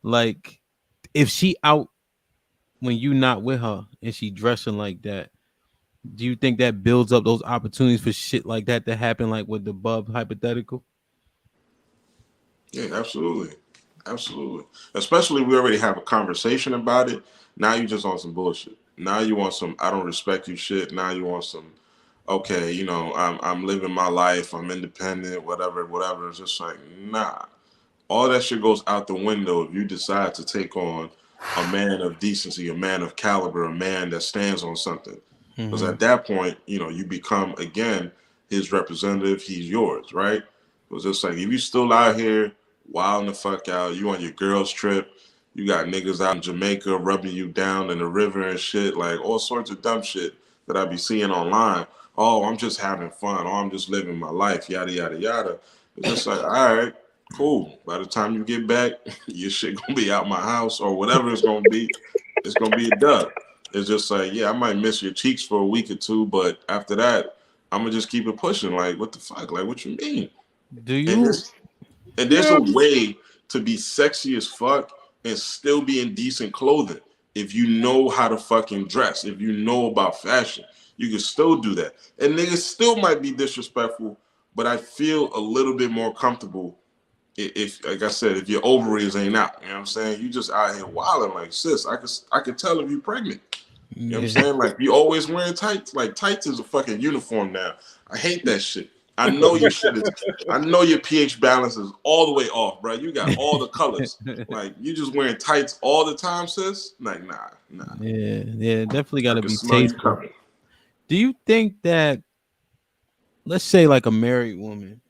Like if she out when you not with her and she dressing like that, do you think that builds up those opportunities for shit like that to happen, like with the Bub hypothetical? Yeah, absolutely. Especially we already have a conversation about it. Now you just on some bullshit. Now you want some I don't respect you shit. Now you want some okay, you know, I'm living my life, I'm independent, whatever. It's just like, nah. All that shit goes out the window if you decide to take on a man of decency, a man of caliber, a man that stands on something. Because at that point, you know, you become again his representative, he's yours, right? It was just like if you still out here wilding the fuck out, you on your girls trip, you got niggas out in Jamaica rubbing you down in the river and shit, like all sorts of dumb shit that I be seeing online. Oh, I'm just having fun. Oh, I'm just living my life, yada yada yada. It's just like, all right, cool. By the time you get back, your shit gonna be out my house or whatever it's gonna be. It's gonna be a dub. It's just like, yeah, I might miss your cheeks for a week or two, but after that, I'm gonna just keep it pushing. Like, what the fuck? Like, what you mean? Do And you? there's a way to be sexy as fuck and still be in decent clothing. If you know how to fucking dress, if you know about fashion, you can still do that. And niggas still might be disrespectful, but I feel a little bit more comfortable if like I said, if your ovaries ain't out. You know what I'm saying? You just out here wilding like, sis, I could tell if you're pregnant. You know what I'm saying? Like, you always wearing tights. Like, tights is a fucking uniform now. I hate that shit. I know your shit is. I know your pH balance is all the way off, bro. You got all the colors. Like, you just wearing tights all the time, sis. Like, nah. Yeah, definitely got I to can be smell you tasteful. coming. Do you think that, let's say, like a married woman,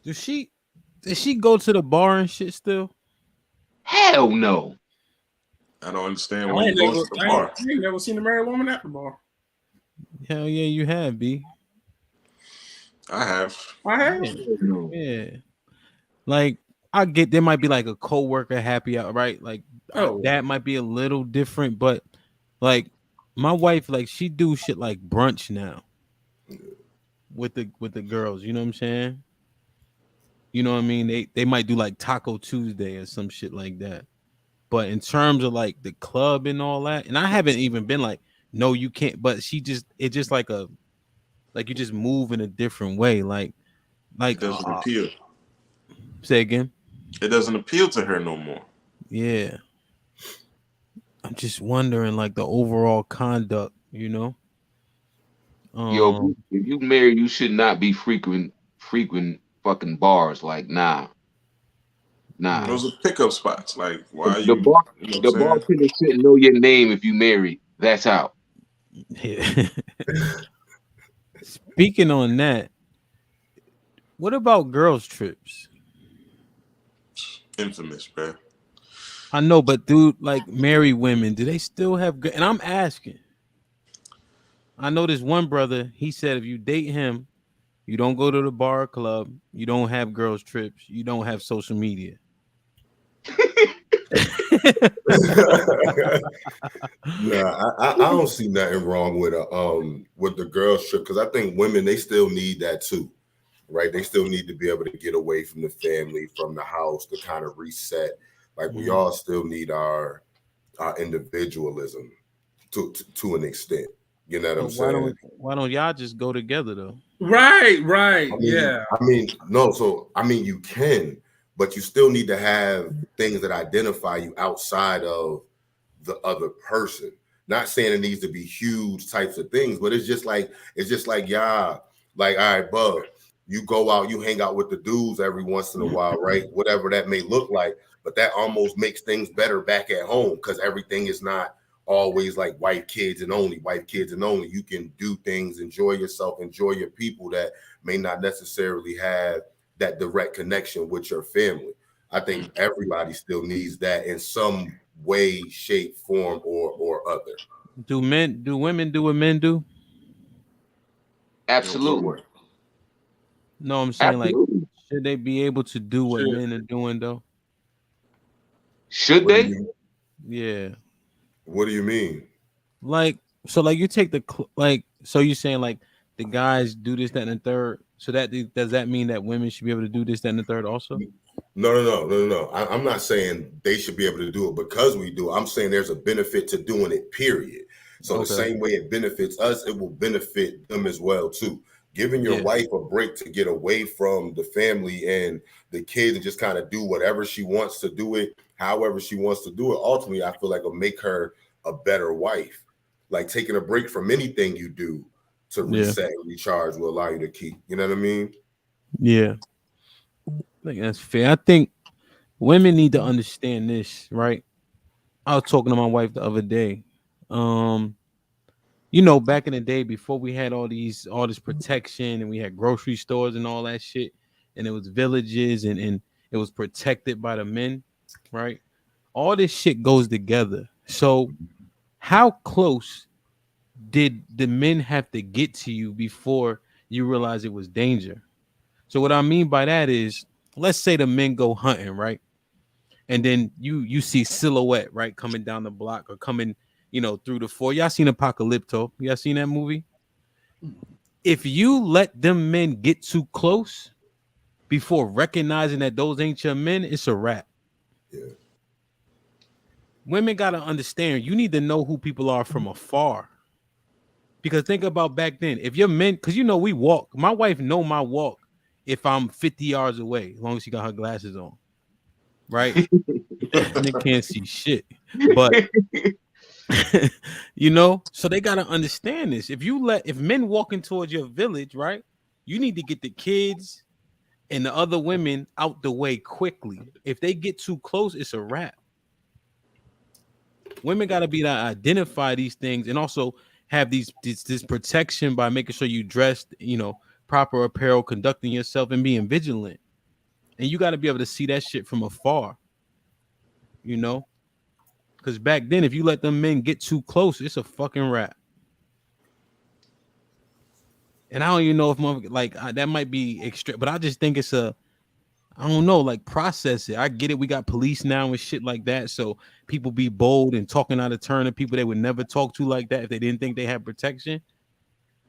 does she go to the bar and shit still? Hell no. I don't understand I why you ain't going never, to the bar. I ain't never seen a married woman at the bar. Hell yeah, you have, B. I have. I have. Yeah. Hell no. Yeah. Like, I get there might be like a co-worker happy hour, right? Like, Oh, that might be a little different, but like my wife, like, she do shit like brunch now with the girls. You know what I'm saying? You know what I mean? They might do like Taco Tuesday or some shit like that. But in terms of like the club and all that, and I haven't even been like, no, you can't. But it's just like you just move in a different way. It doesn't appeal. Say again. It doesn't appeal to her no more. Yeah. I'm just wondering, like, the overall conduct, you know? Yo, Um, if you married, you should not be frequent fucking bars. Like, nah. yeah. Those are pickup spots. Like, why The, are the you? bar You know what I'm the saying? bartender shouldn't know your name if you married. That's out. Yeah. Speaking on that, what about girls' trips? Infamous, bro. I know, but dude, like married women, do they still have good? And I'm asking. I know this one brother, he said if you date him, you don't go to the bar or club, you don't have girls' trips, you don't have social media. Nah, I don't see nothing wrong with the girls trip, because I think women, they still need that too, right? They still need to be able to get away from the family, from the house, to kind of reset. Like, we all still need our individualism to an extent. You know what But I'm saying? why don't y'all just go together though? right. Yeah. No. So I mean, you can, but you still need to have things that identify you outside of the other person. Not saying it needs to be huge types of things, but it's just like yeah, like, all right, bub, you go out, you hang out with the dudes every once in a while, right? Whatever that may look like, but that almost makes things better back at home, because everything is not always like wife, kids, and only wife, kids, and only. You can do things, enjoy yourself, enjoy your people that may not necessarily have that direct connection with your family. I think everybody still needs that in some way, shape, form, or other. Do women do what men do? In what Absolutely. way? No, I'm saying, like, Absolutely. should they be able to do what Shit. men are doing though? Should What do they? you Yeah. What do you mean? Like, so like you take so you're saying like the guys do this, that, and the third. So does that mean that women should be able to do this, that, and the third also? No. I'm not saying they should be able to do it because we do. I'm saying there's a benefit to doing it, period. So the Okay. same way it benefits us, it will benefit them as well too. Giving your Yeah. wife a break to get away from the family and the kids and just kind of do whatever she wants to do it, however she wants to do it, ultimately, I feel like it'll make her a better wife. Like, taking a break from anything you do to Yeah. reset and recharge will allow you to keep. You know what I mean? Yeah. I think that's fair. I think women need to understand this, right? I was talking to my wife the other day. You know, back in the day before we had all this protection and we had grocery stores and all that shit, and it was villages and it was protected by the men, right? All this shit goes together. So how close did the men have to get to you before you realize it was danger? So what I mean by that is, let's say the men go hunting, right? And then you see silhouette, right, coming down the block or coming, through the forest. Y'all seen Apocalypto? Y'all seen that movie? if you let them men get too close before recognizing that those ain't your men, it's a wrap. Yeah. Women gotta understand. You need to know who people are from afar. Because think about back then, if your men, because you know we walk. My wife know my walk if I'm 50 yards away, as long as she got her glasses on, right? And they can't see shit. But you know, so they gotta understand this. If men walking towards your village, right, you need to get the kids and the other women out the way quickly. If they get too close, it's a wrap. Women gotta be to identify these things and also have this protection by making sure you dressed, you know, proper apparel, conducting yourself and being vigilant. And you got to be able to see that shit from afar, you know, because back then, if you let them men get too close, it's a fucking wrap. And I don't even know if that might be extra, but I just think I don't know, like process it. I get it. We got police now and shit like that. So people be bold and talking out of turn to people they would never talk to like that if they didn't think they had protection.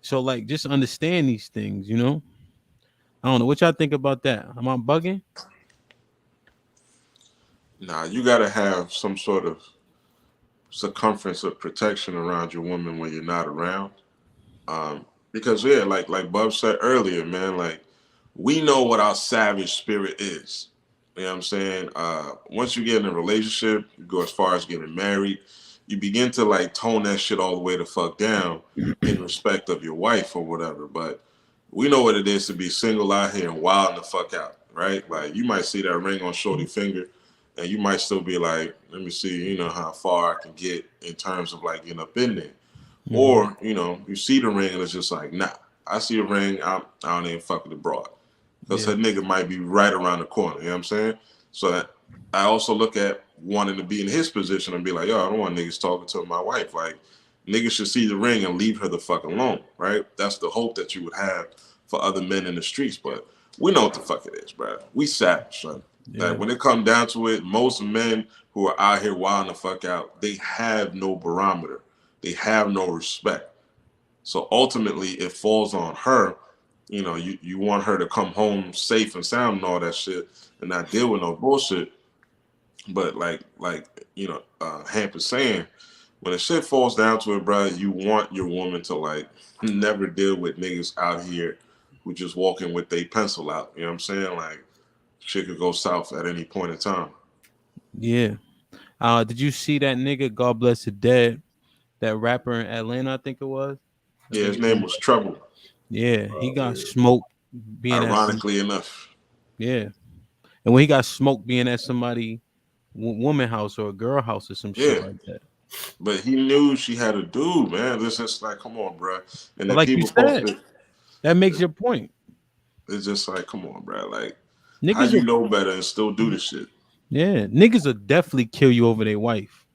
So like, just understand these things, you know. I don't know what y'all think about that. Am I bugging? Nah, you gotta have some sort of circumference of protection around your woman when you're not around. Because yeah, like Bub said earlier, man, like we know what our savage spirit is. You know what I'm saying? Once you get in a relationship, you go as far as getting married, you begin to like tone that shit all the way the fuck down in respect of your wife or whatever. But we know what it is to be single out here and wilding the fuck out, right? Like you might see that ring on Shorty finger and you might still be like, let me see, you know, how far I can get in terms of like getting up in there. Mm-hmm. Or, you know, you see the ring and it's just like, nah, I see a ring, I don't even fuck with the broad. Because her nigga might be right around the corner, you know what I'm saying? So that I also look at wanting to be in his position and be like, yo, I don't want niggas talking to my wife. Like, niggas should see the ring and leave her the fuck alone, right? That's the hope that you would have for other men in the streets. But we know what the fuck it is, bro. We savage, son. Yeah. Like, when it comes down to it, most men who are out here wilding the fuck out, they have no barometer. They have no respect. So ultimately, it falls on her. You know, you want her to come home safe and sound and all that shit and not deal with no bullshit. But like you know, Hamp is saying, when the shit falls down to it, bro, you want your woman to like never deal with niggas out here who just walking with their pencil out. You know what I'm saying? Like, shit could go south at any point in time. Yeah. Did you see that nigga, God bless the dead, that rapper in Atlanta, I think it was? Yeah, his name was Trouble. Yeah, he got smoked being ironically enough. Yeah. And when he got smoked being at somebody woman house or a girl house or some shit like that. But he knew she had a dude, man. This is like, come on, bro. And then like people you said, that makes your point. It's just like, come on, bro. Like, niggas how you know better and still do this shit? Yeah, niggas will definitely kill you over their wife.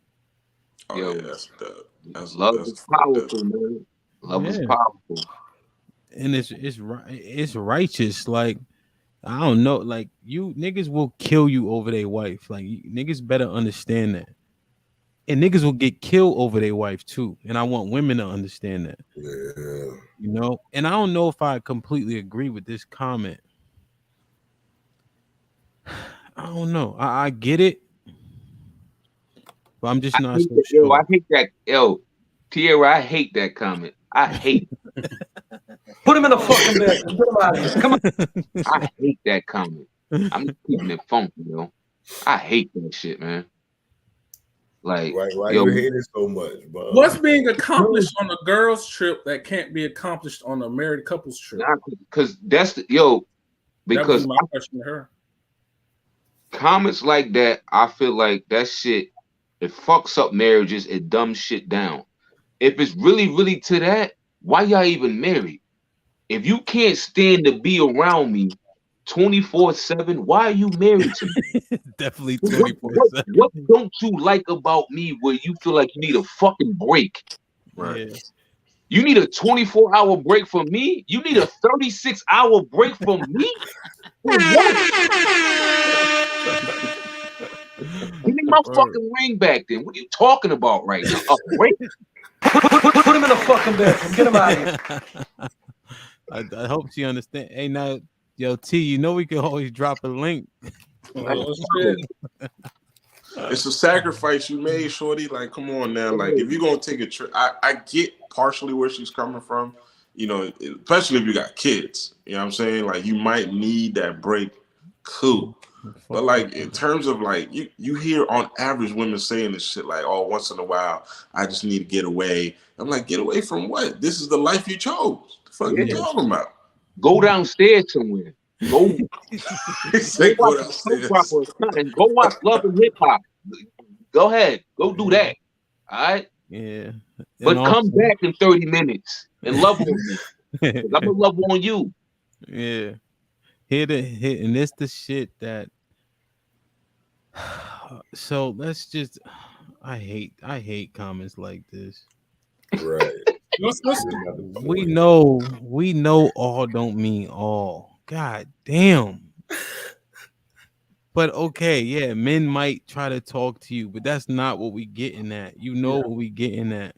Oh, yeah, that's love is powerful, man. Love is powerful. And it's righteous. Like, I don't know, like you niggas will kill you over their wife. Like, niggas better understand that. And niggas will get killed over their wife too. And I want women to understand that. Yeah. You know, and I don't know if I completely agree with this comment. I don't know. I get it. But I'm just not so sure. Yo, I hate that. Yo, Tierra, I hate that comment. I hate it. Put him in the fucking bed. Get him out of here. Come on. I hate that comment. I'm just keeping it funky, yo. I hate that shit, man. Like, why you hate it so much, bro? What's being accomplished on a girl's trip that can't be accomplished on a married couple's trip? Because that's because that was my question to her. Comments like that, I feel like that shit, it fucks up marriages, it dumbs shit down. If it's really, really to that, why y'all even married? If you can't stand to be around me 24/7, why are you married to me? Definitely 24/7. What don't you like about me where you feel like you need a fucking break? Right. Yeah. You need a 24-hour break from me? You need a 36-hour break from me? Give me my fucking ring back then. What are you talking about right now? A break? Put him in the fucking bedroom. Get him out of here. I hope she understand. Hey, now, yo, T, you know we can always drop a link. Oh shit! It's a sacrifice you made, shorty. Like, come on now. Like, if you're gonna take a trip, I get partially where she's coming from. You know, especially if you got kids. You know what I'm saying? Like, you might need that break. Cool. But like in terms of like you hear on average women saying this shit like, oh, once in a while I just need to get away. I'm like, get away from what? This is the life you chose. The fuck you talking about? Go downstairs somewhere. Go Say watch go a soap downstairs. opera or something. Go watch Love and Hip Hop. Go ahead. Go do that. All right. Yeah. But come back in 30 minutes and love on me. 'Cause I'm gonna love on you. Yeah. Hit, and it's the shit that. So let's just. I hate comments like this. Right. We know all don't mean all. God damn. But okay, yeah, men might try to talk to you, but that's not what we getting at. You know what we getting at.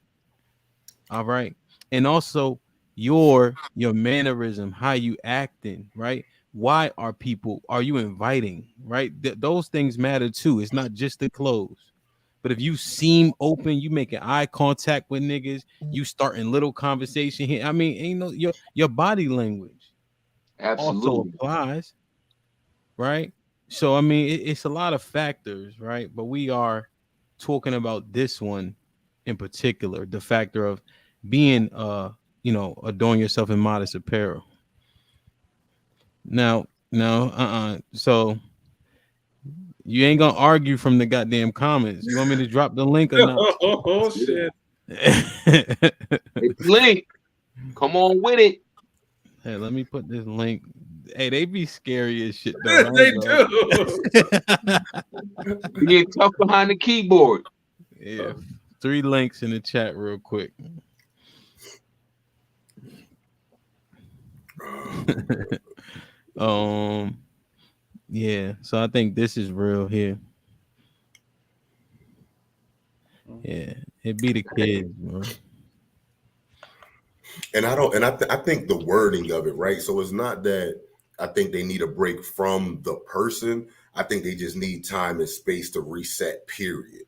All right. And also your mannerism, how you acting, right? Why are you inviting, right? Those things matter too. It's not just the clothes. But if you seem open, you making eye contact with niggas, you starting little conversation here. I mean, ain't no your body language also Absolutely. applies, right? So I mean, it's a lot of factors, right? But we are talking about this one in particular, the factor of being adorn yourself in modest apparel. Now, so you ain't gonna argue from the goddamn comments. You want me to drop the link or not? Oh shit! It's link. Come on with it. Hey, let me put this link. Hey, they be scary as shit though. They do. You get tough behind the keyboard. Yeah, 3 links in the chat real quick. Yeah, so I think this is real here. Yeah, it be the kids, bro. And I think the wording of it, right? So it's not that I think they need a break from the person. I think they just need time and space to reset, period.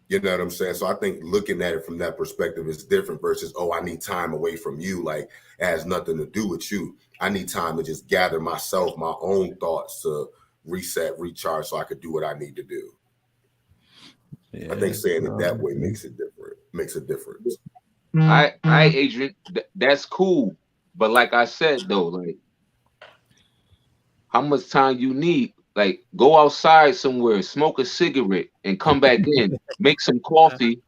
You know what I'm saying? So I think looking at it from that perspective is different versus, oh, I need time away from you. Like, it has nothing to do with you. I need time to just gather myself, my own thoughts to reset, recharge so I could do what I need to do. Yeah, I think saying it that way makes a difference. I Adrian, that's cool. But like I said though, like how much time you need? Like go outside somewhere, smoke a cigarette, and come back in, make some coffee,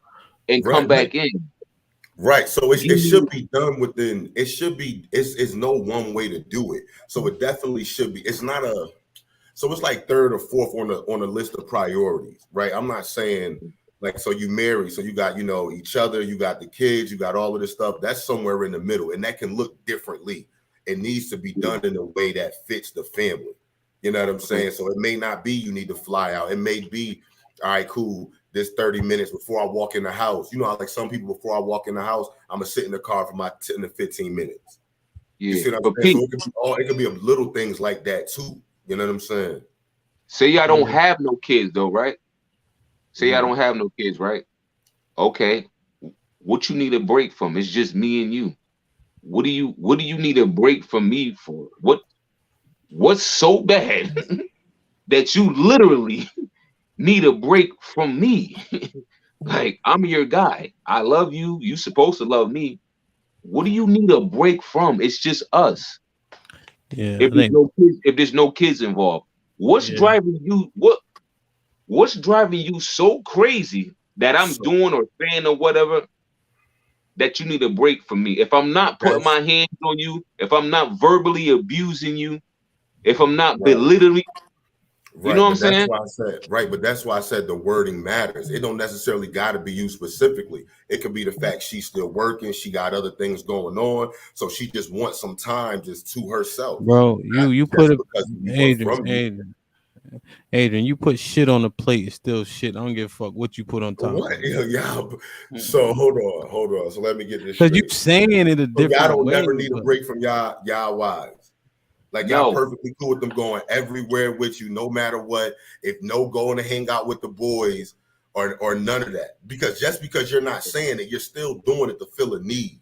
and come back in. Right. So it should be done within. It should be. It's no one way to do it. So it definitely should be. It's not a. So it's like third or fourth on the list of priorities, right? I'm not saying like, so you marry, so you got, each other, you got the kids, you got all of this stuff. That's somewhere in the middle, and that can look differently. It needs to be done in a way that fits the family. You know what I'm saying? So it may not be you need to fly out. It may be, all right, cool. This 30 minutes before I walk in the house. You know, like some people before I walk in the house, I'm gonna sit in the car for my 10 to 15 minutes. Yeah. You see what I'm saying? So it could be little things like that too. You know what I'm saying? Say y'all don't have no kids though, right? Say y'all don't have no kids, right? Okay. What you need a break from? It's just me and you. What do you need a break from me for? What's so bad that you literally need a break from me? Like, I'm your guy. I love you. You supposed to love me. What do you need a break from? It's just us. Yeah. If there's no kids involved, what's driving you? What's driving you so crazy that I'm doing or saying or whatever that you need a break from me? If I'm not putting my hands on you, if I'm not verbally abusing you, if I'm not belittling, you know what I'm saying? But that's why I said the wording matters. It don't necessarily got to be you specifically. It could be the fact she's still working. She got other things going on. So she just wants some time just to herself. Bro, you put it, Adrian. Adrian, you put shit on the plate, it's still shit. I don't give a fuck what you put on top. What? Y'all. So hold on. So let me get this Because straight. you saying it a So different y'all don't way. never need a break from y'all wives. Like y'all perfectly cool with them going everywhere with you, no matter what. If no going to hang out with the boys or none of that. Because just because you're not saying it, you're still doing it to fill a need.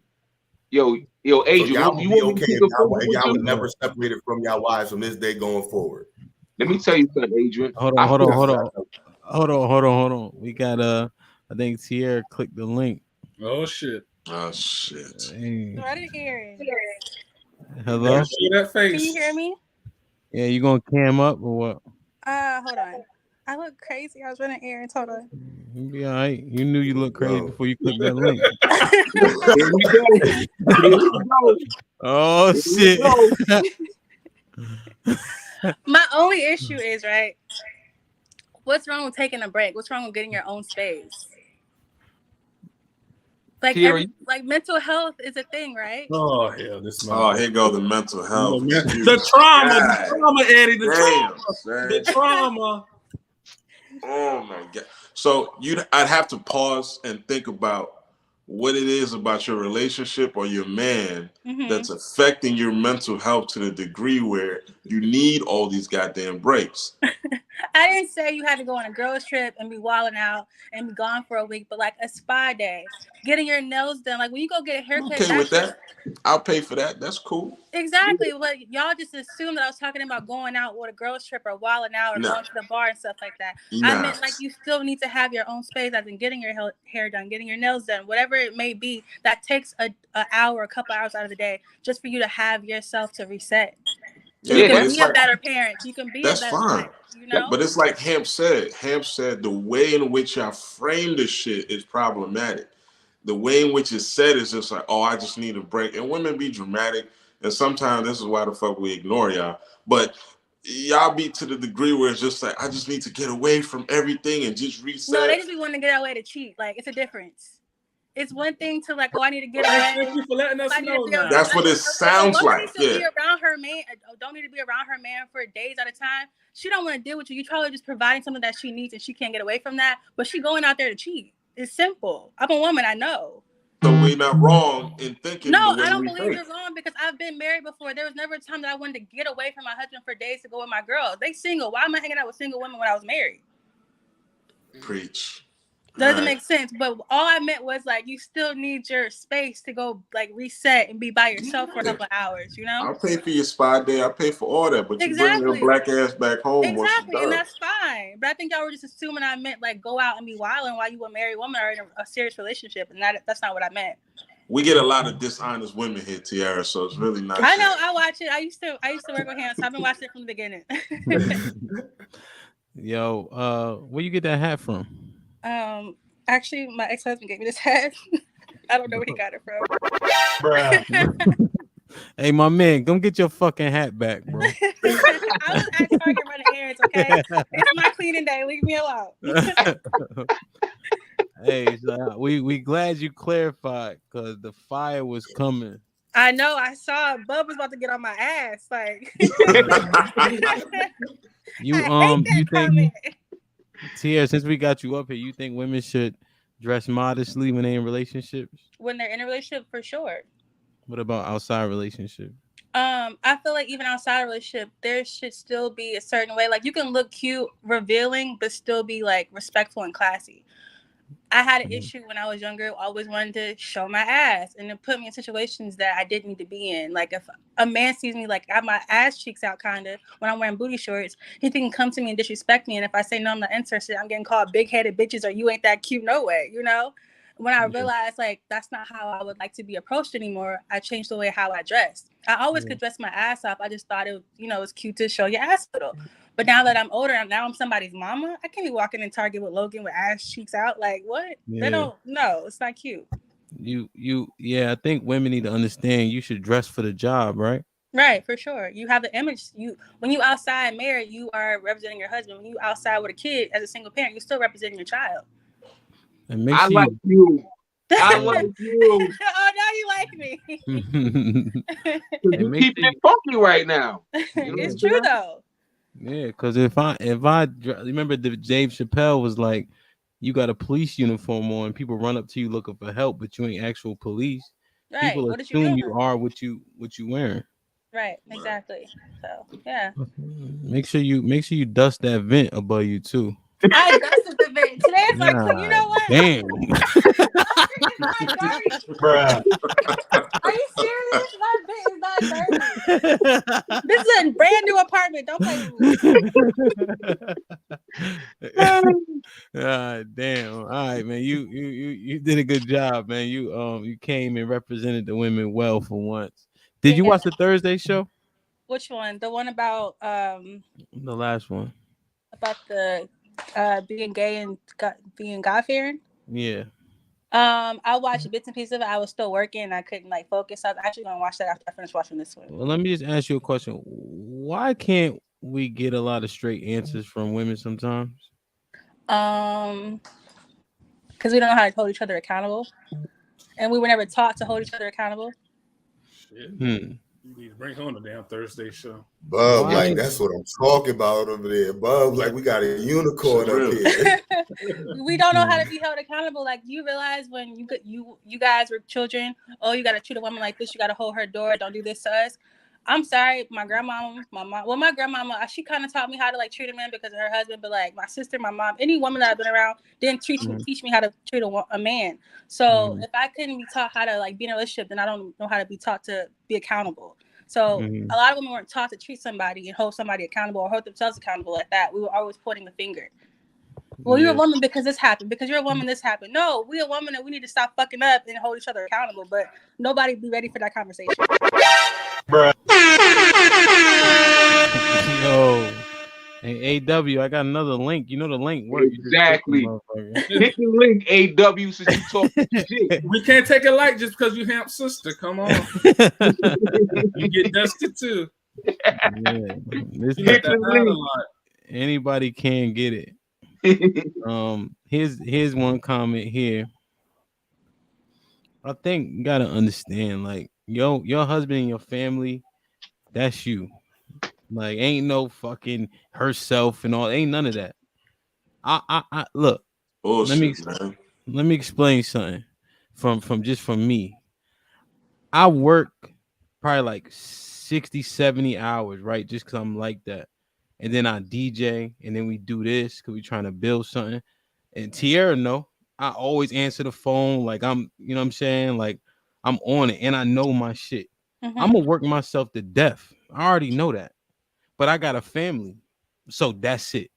Yo, Adrian, so y'all would be okay if y'all would never you? separate it from y'all wives from this day going forward. Let me tell you something, Adrian. Hold on. We got I think Tierra clicked the link. Oh shit. Hey. Right here. Hello. See that face? Can you hear me? Yeah, you gonna cam up or what? Hold on. I look crazy. I was running errands. Hold on. You be all right. You knew you looked crazy before you clicked that link. Here we go. Oh shit. My only issue is, right, what's wrong with taking a break? What's wrong with getting your own space? Like, like mental health is a thing, right? Oh hell, this man. Oh, here go the mental health. The trauma, Eddie. The trauma. Oh my God. So I'd have to pause and think about what it is about your relationship or your man that's affecting your mental health to the degree where you need all these goddamn breaks. I didn't say you had to go on a girls trip and be wilding out and be gone for a week, but like a spa day, getting your nails done. Like when you go get a haircut. Okay with that. I'll pay for that. That's cool. Exactly. But y'all just assumed that I was talking about going out with a girls trip or wilding out or going to the bar and stuff like that. I meant like you still need to have your own space, as in getting your hair done, getting your nails done, whatever it may be. That takes an hour, a couple hours out of the day, just for you to have yourself to reset. So you can be a better parent. You can be a better wife, you know? But it's like Hamp said. Hamp said the way in which y'all frame this shit is problematic. The way in which it's said is just like, oh, I just need a break. And women be dramatic. And sometimes this is why the fuck we ignore y'all. But y'all be to the degree where it's just like, I just need to get away from everything and just reset. No, they just be wanting to get away to cheat. Like, it's a difference. It's one thing to like, oh, I need to get away. Thank you for letting us know. That's what it sounds like. Needs to be around her man. Don't need to be around her man for days at a time. She don't want to deal with you. You probably just providing something that she needs and she can't get away from that. But she going out there to cheat. It's simple. I'm a woman. I know. So we're not wrong in thinking. No, I don't believe you're wrong because I've been married before. There was never a time that I wanted to get away from my husband for days to go with my girls. They single. Why am I hanging out with single women when I was married? Preach. Doesn't make sense. But all I meant was like you still need your space to go like reset and be by yourself for a couple of hours, you know? I'll pay for your spa day, I'll pay for all that, but you bring your black ass back home. Exactly, and that's fine. But I think y'all were just assuming I meant like go out and be wilding while you were a married woman or in a serious relationship, and that's not what I meant. We get a lot of dishonest women here, Tiara, so it's really not. I know, I watch it. I used to work with him, so I've been watching it from the beginning. Yo, where you get that hat from? Actually, my ex-husband gave me this hat. I don't know where he got it from. Hey, my man, come get your fucking hat back, bro. I was at Target running errands, okay? It's my cleaning day. Leave me alone. Hey, so we glad you clarified because the fire was coming. I know. I saw Bub was about to get on my ass. Like you think Tia, since we got you up here, you think women should dress modestly when they're in relationships? When they're in a relationship, for sure. What about outside relationship? I feel like even outside a relationship, there should still be a certain way. Like you can look cute, revealing, but still be like respectful and classy. I had an issue when I was younger. Always wanted to show my ass, and it put me in situations that I didn't need to be in. Like if a man sees me like I have my ass cheeks out, kind of when I'm wearing booty shorts, he can come to me and disrespect me. And if I say no, I'm not interested, I'm getting called big-headed bitches or you ain't that cute, no way. You know. When I realized like that's not how I would like to be approached anymore, I changed the way how I dressed. I always could dress my ass off. I just thought it, was cute to show your ass little. But now that I'm older, now I'm somebody's mama. I can't be walking in Target with Logan with ass cheeks out. Like what? Yeah. They don't. No, it's not cute. I think women need to understand you should dress for the job, right? Right, for sure. You have the image. When you outside married, you are representing your husband. When you outside with a kid as a single parent, you're still representing your child. And I like you. I like you. Oh, now you like me. You keep it funky right now. It's true though. Yeah, because if I remember, the Dave Chappelle was like, you got a police uniform on, people run up to you looking for help, but you ain't actual police. Right. People What did you assume doing? you are what you wearing. Right. Exactly. So yeah. Make sure you dust that vent above you too. I dusted the vent. Today is like, you know God what? damn. My vent is not dirty. Bruh. Are you serious? My vent is not dirty. This is a brand new apartment. Don't play with me. Damn. All right, man. You did a good job, man. You came and represented the women well for once. Did you Yeah. watch the Thursday show? Which one? The one about The last one. the being gay and being God fearing. Yeah. I watched bits and pieces of it. I was still working and I couldn't like focus. I was actually gonna watch that after I finished watching this one. Well, let me just ask you a question. Why can't we get a lot of straight answers from women sometimes? Because we don't know how to hold each other accountable. And we were never taught to hold each other accountable. Shit. Hmm. You need to bring on the damn Thursday show. Bub, Why? like that's what I'm talking about over there. Bub, like we got a unicorn up Real. here. We don't know how to be held accountable. Like, do you realize when you guys were children, oh, you got to treat a woman like this, you got to hold her door, don't do this to us. I'm sorry, my grandma, my grandmama, she kind of taught me how to like treat a man because of her husband, but like my sister, my mom, any woman that I've been around didn't teach me how to treat a man. So if I couldn't be taught how to like be in a relationship, then I don't know how to be taught to be accountable. So a lot of women weren't taught to treat somebody and hold somebody accountable or hold themselves accountable like that. We were always pointing the finger. Well, you're a woman because this happened. Because you're a woman, this happened. No, we a woman and we need to stop fucking up and hold each other accountable. But nobody be ready for that conversation. Bruh. Yo. Hey, AW, I got another link. You know the link work. Exactly. Hit the link, AW, since you talking shit. We can't take it light just because you Hamp's sister. Come on. You get dusted too. Yeah. This You let that out a lot. anybody can get it. Here's one comment here. I think you gotta understand, like, your husband and your family, that's you. Like, ain't no fucking herself and all, ain't none of that. I look, Bullshit, man. let me explain something from me. I work probably like 60, 70 hours, right? Just because I'm like that. And then I DJ, and then we do this because we trying to build something. And Tierra, no, I always answer the phone. Like, I'm, you know what I'm saying? Like, I'm on it and I know my shit. Mm-hmm. I'm going to work myself to death. I already know that. But I got a family. So that's it.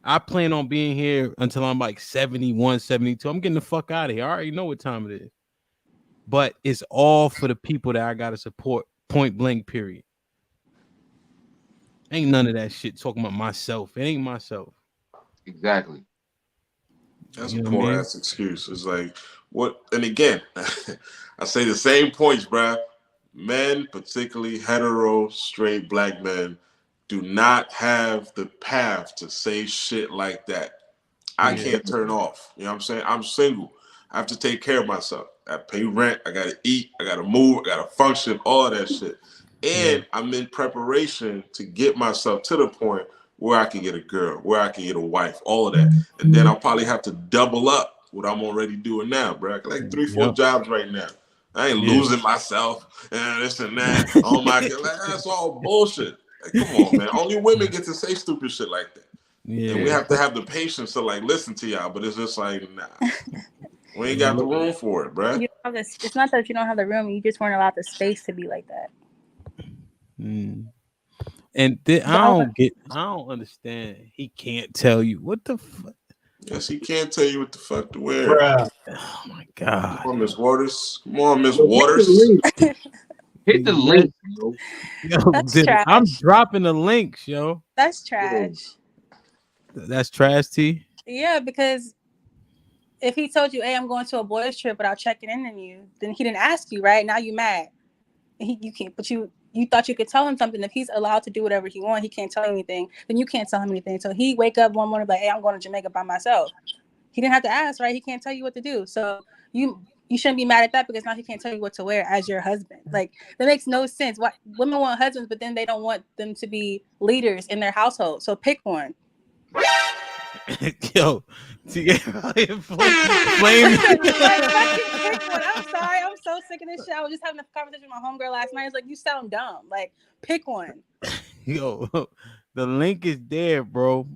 I plan on being here until I'm like 71, 72. I'm getting the fuck out of here. I already know what time it is. But it's all for the people that I got to support, point blank, period. Ain't none of that shit talking about myself. It ain't myself. Exactly. That's You a know what I poor mean? ass excuse. It's like what? And again, I say the same points, bruh. Men, particularly hetero, straight black men, do not have the path to say shit like that. I Yeah. can't turn off. You know what I'm saying? I'm single. I have to take care of myself. I pay rent. I gotta eat. I gotta move. I gotta function. All of that shit. And I'm in preparation to get myself to the point where I can get a girl, where I can get a wife, all of that. And then I'll probably have to double up what I'm already doing now, bro. I got like 3-4 jobs right now. I ain't losing myself and this and that. Oh my God, like, that's all bullshit. Like, come on, man. Only women get to say stupid shit like that. Yeah. And we have to have the patience to like listen to y'all, but it's just like, nah. We ain't got the room for it, bruh. It's not that you don't have the room. You just weren't allowed the space to be like that. And I don't understand. He can't tell you what the fuck. Yes, he can't tell you what the fuck to wear. Bruh. Oh my God. Come on, Miss Waters. Come on, Miss Waters. Hit the link, yo. That's trash. I'm dropping the links, yo. That's trash. That's trash, T. Yeah, because if he told you, "Hey, I'm going to a boys' trip without checking in on you," then he didn't ask you, right? Now you mad. You can't. But you thought you could tell him something. If he's allowed to do whatever he wants, he can't tell you anything. Then you can't tell him anything. So he wake up one morning like, "Hey, I'm going to Jamaica by myself." He didn't have to ask, right? He can't tell you what to do. So you you shouldn't be mad at that because now he can't tell you what to wear as your husband. Like, that makes no sense. Why women want husbands, but then they don't want them to be leaders in their household. So pick one. Yo, flame. Like, fucking pick one. I'm sorry. I'm so sick of this shit. I was just having a conversation with my homegirl last night. It's like, you sound dumb. Like, pick one. Yo, the link is there, bro.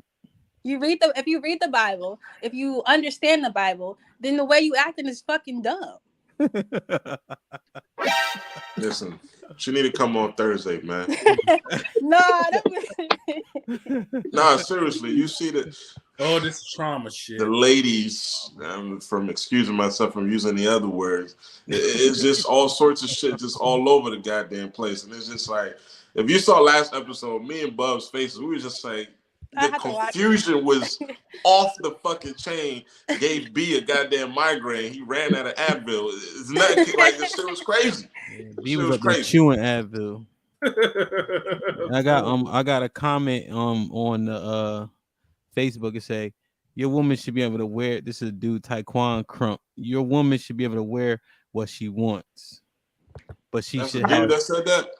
If you read the Bible, if you understand the Bible, then the way you acting is fucking dumb. Listen, she need to come on Thursday, man. Nah, seriously, you see that? Oh, this trauma shit. The ladies, from excusing myself from using the other words, it's just all sorts of shit just all over the goddamn place. And it's just like, if you saw last episode, me and Bub's faces, we were just like, the confusion was off the fucking chain. Gave B a goddamn migraine. He ran out of Advil. It's not like this shit was crazy. B was up there chewing Advil. I got a comment on the Facebook. It say, your woman should be able to wear. This is a dude, Taekwon Crump. Your woman should be able to wear what she wants, but she That's should the have. dude that said that.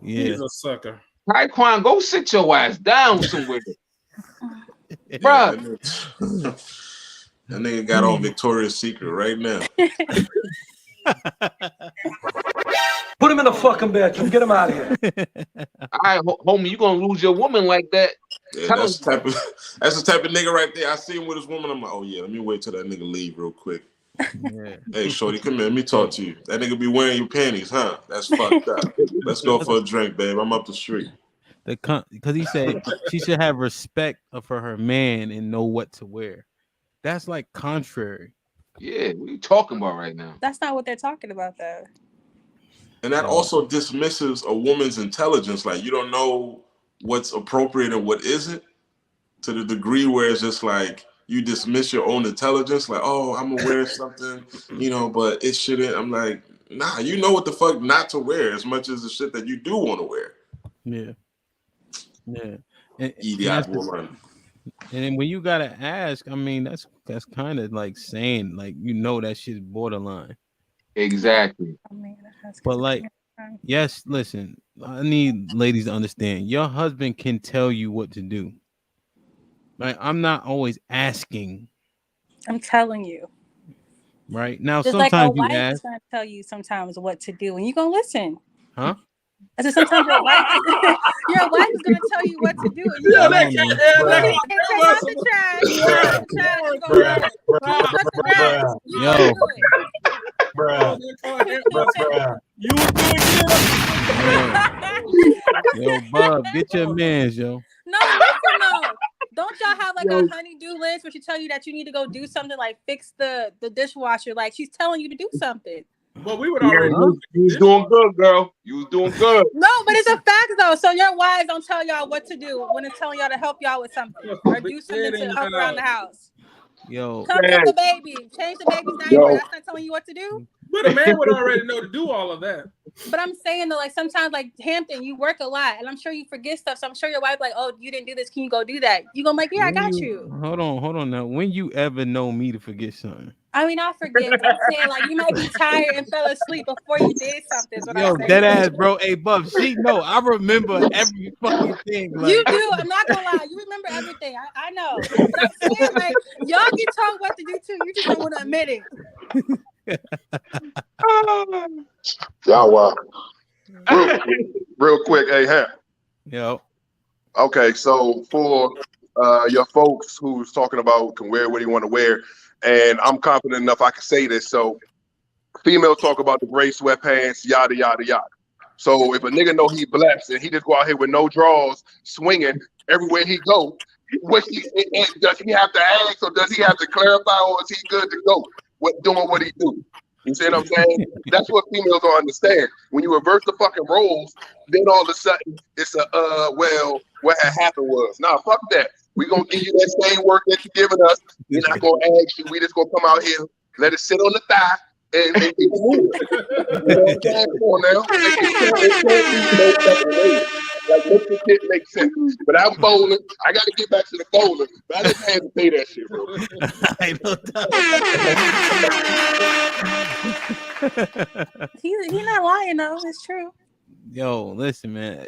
Yeah, he's a sucker. Taekwon, go sit your ass down somewhere. Bruh. That nigga got on Victoria's Secret right now. Put him in the fucking bedroom. Get him out of here. All right, homie, you gonna lose your woman like that? Yeah, that's the type of nigga right there. I see him with his woman. I'm like, oh yeah, let me wait till that nigga leave real quick. Yeah. Hey, shorty, come here. Let me talk to you. That nigga be wearing your panties, huh? That's fucked up. Let's go for a drink, babe. I'm up the street. Because he said she should have respect for her man and know what to wear. That's like contrary. Yeah, what are you talking about right now? That's not what they're talking about, though. And that also dismisses a woman's intelligence. Like, you don't know what's appropriate and what isn't, to the degree where it's just like you dismiss your own intelligence. Like, oh, I'm gonna wear something, but it shouldn't. I'm like, nah, you know what the fuck not to wear as much as the shit that you do want to wear. Yeah. Yeah. Idiot woman. And then when you gotta ask, I mean, that's kind of like saying, like, that shit's borderline. Exactly. But like, yes, listen, I need ladies to understand. Your husband can tell you what to do. Like, I'm not always asking. I'm telling you. Right now, just sometimes like a you wife ask. is gonna tell you sometimes what to do, and you gonna listen. Huh? I said sometimes your wife is gonna tell you what to do. And you Yo, Bob, get your mans, yo. No, listen though. Don't y'all have like a honey-do list where she tell you that you need to go do something like fix the dishwasher? Like, she's telling you to do something. Well, we would already. You was doing good, girl. You was doing good. No, but it's a fact though. So your wives don't tell y'all what to do when it's telling y'all to help y'all with something or do something to help around the house. Yo, come get the baby, change the baby's diaper. That's not telling you what to do. But a man would already know to do all of that. But I'm saying though, like sometimes, like Hampton, you work a lot, and I'm sure you forget stuff. So I'm sure your wife, like, oh, you didn't do this. Can you go do that? You gonna like, yeah, I got you. Hold on now. When you ever know me to forget something? I mean, I forget. But I'm saying, like, you might be tired and fell asleep before you did something. Yo, dead ass, bro. Hey, Bub, I remember every fucking thing. Like. You do. I'm not gonna lie. You remember everything. I know. But I'm saying, like, y'all get told what to do too. You just don't want to admit it. Y'all wow. Real quick, hey, Hap. Yo. Okay, so for your folks who's talking about can wear what you want to wear, and I'm confident enough I can say this. So females talk about the gray sweatpants, yada yada yada. So if a nigga know he blessed and he just go out here with no drawers, swinging everywhere he go, does he have to ask or does he have to clarify, or is he good to go? Doing what he do? You see what I'm saying? That's what females don't understand. When you reverse the fucking roles, then all of a sudden it's well, what had happened was, nah, fuck that. We gonna give you that same work that you're giving us. We're not gonna ask you. We just gonna come out here, let it sit on the thigh, and keep it moving. You know what I'm saying? Come on now. Like, make the shit make sense. But I'm bowling. I got to get back to the bowling. But I just had to say that shit, bro. I know that. He not lying though. It's true. Yo, listen, man.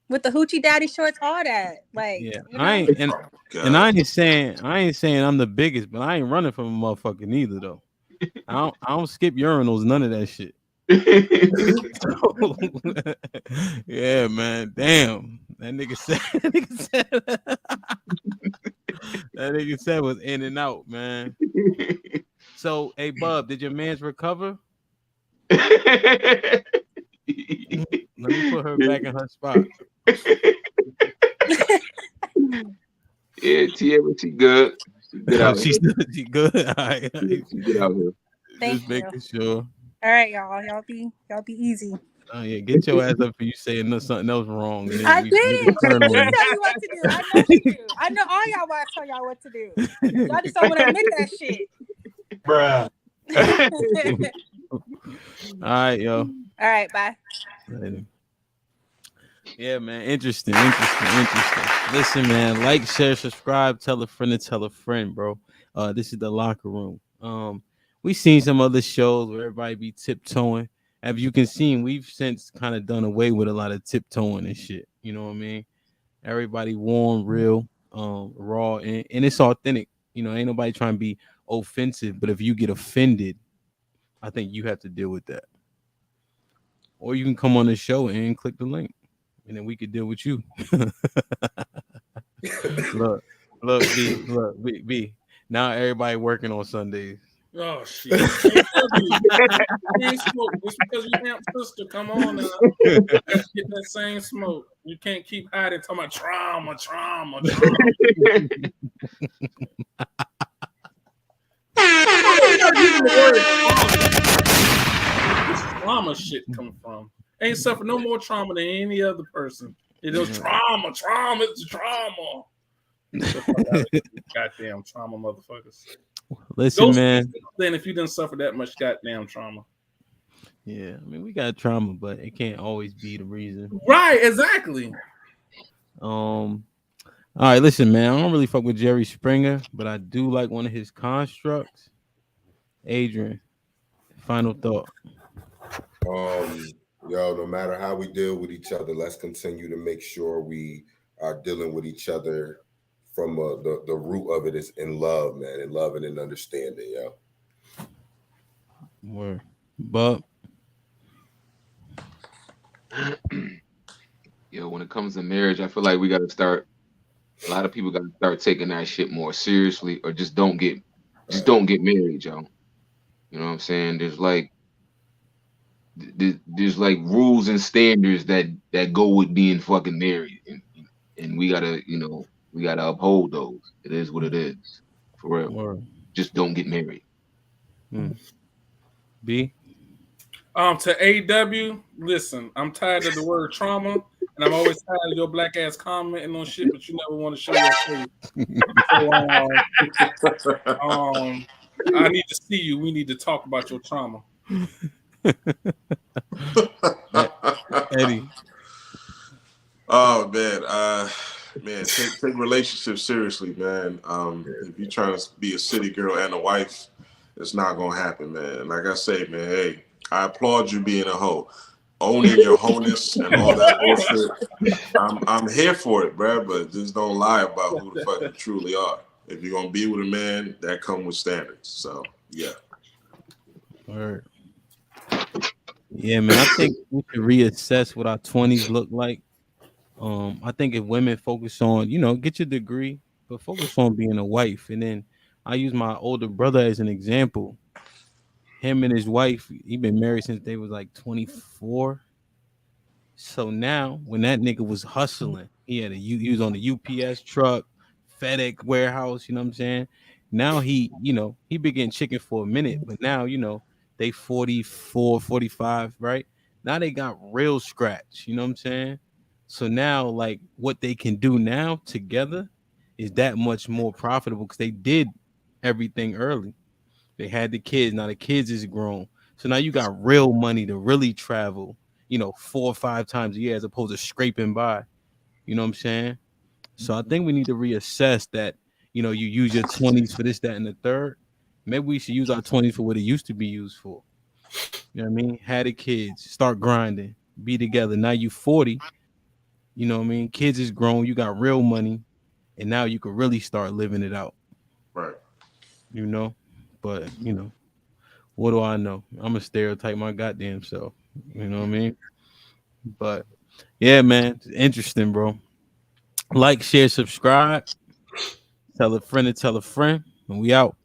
With the hoochie daddy shorts, all that. Like, Yeah, you know? I ain't and God. I ain't saying I'm the biggest, but I ain't running from a motherfucker neither though. I don't skip urinals, none of that shit. Yeah, man. Damn. That nigga said was in and out, man. So, hey Bub, did your man's recover? Let me put her back in her spot. Yeah, Tierra, she good. She good out here. She good. All right. She good out here. Thank Just you. making sure. All right, y'all. Y'all be easy. Oh yeah, get your ass up for you saying something else wrong. And then I we did. niggas turn on She you. tell you what to do. I know she do. I know all y'all want to tell y'all what to do. Y'all just don't want to admit that shit. Bruh. All right, yo. All right, bye. Later. Yeah, man. Interesting. Listen, man. Like, share, subscribe, tell a friend to tell a friend, bro. This is the locker room. We seen some other shows where everybody be tiptoeing. As you can see, we've since kind of done away with a lot of tiptoeing and shit. You know what I mean? Everybody warm, real, raw, and it's authentic. You know, ain't nobody trying to be offensive. But if you get offended, I think you have to deal with that. Or you can come on the show and click the link, and then we could deal with you. look, B. Now everybody working on Sundays. Oh shit! You ain't smoke. It's because you damn sister. Come on now, let's get that same smoke. You can't keep hiding talking about trauma. Trauma shit come from. Ain't suffered no more trauma than any other person. It was trauma. It's trauma. Goddamn trauma, motherfuckers. Listen, man. Then if you didn't suffer that much goddamn trauma. Yeah, I mean we got trauma, but it can't always be the reason. Right, exactly. All right, listen, man. I don't really fuck with Jerry Springer, but I do like one of his constructs. Adrian, final thought. Yo, no matter how we deal with each other, let's continue to make sure we are dealing with each other from the root of it is in love, man, in love and in understanding, yo. Word. But Yo, when it comes to marriage, I feel like we got to start. A lot of people got to start taking that shit more seriously, or just don't get married, yo. You know what I'm saying? There's like rules and standards that go with being fucking married, and we gotta uphold those. It is what it is, for real. Word. Just don't get married. B. To AW, listen, I'm tired of the word trauma, and I'm always tired of your black ass commenting on shit, but you never want to show your face. So, I need to see you. We need to talk about your trauma. Eddie. Oh man, take relationships seriously, man. If you're trying to be a city girl and a wife, it's not gonna happen, man. Like I say, man, hey, I applaud you being a hoe, owning your wholeness and all that bullshit. I'm here for it, bro. But just don't lie about who the fuck you truly are. If you're gonna be with a man, that come with standards. So yeah. Word. Yeah, man. I think we should reassess what our 20s look like. I think if women focus on, get your degree, but focus on being a wife. And then I use my older brother as an example. Him and his wife, he been married since they was like 24. So now when that nigga was hustling, he was on the UPS truck, FedEx warehouse, you know what I'm saying? Now he been getting chicken for a minute, but now, they 44, 45, right? Now they got real scratch, you know what I'm saying? So now, like, what they can do now together is that much more profitable because they did everything early. They had the kids. Now the kids is grown. So now you got real money to really travel 4 or 5 times a year as opposed to scraping by. You know what I'm saying? So I think we need to reassess that. You use your 20s for this, that, and the third. Maybe we should use our 20s for what it used to be used for. You know what I mean? Had the kids, start grinding, be together. Now you 40. You know what I mean? Kids is grown. You got real money, and now you can really start living it out. Right. But what do I know? I'm a stereotype my goddamn self. You know what I mean? But yeah, man, it's interesting, bro. Like, share, subscribe. Tell a friend to tell a friend, and we out.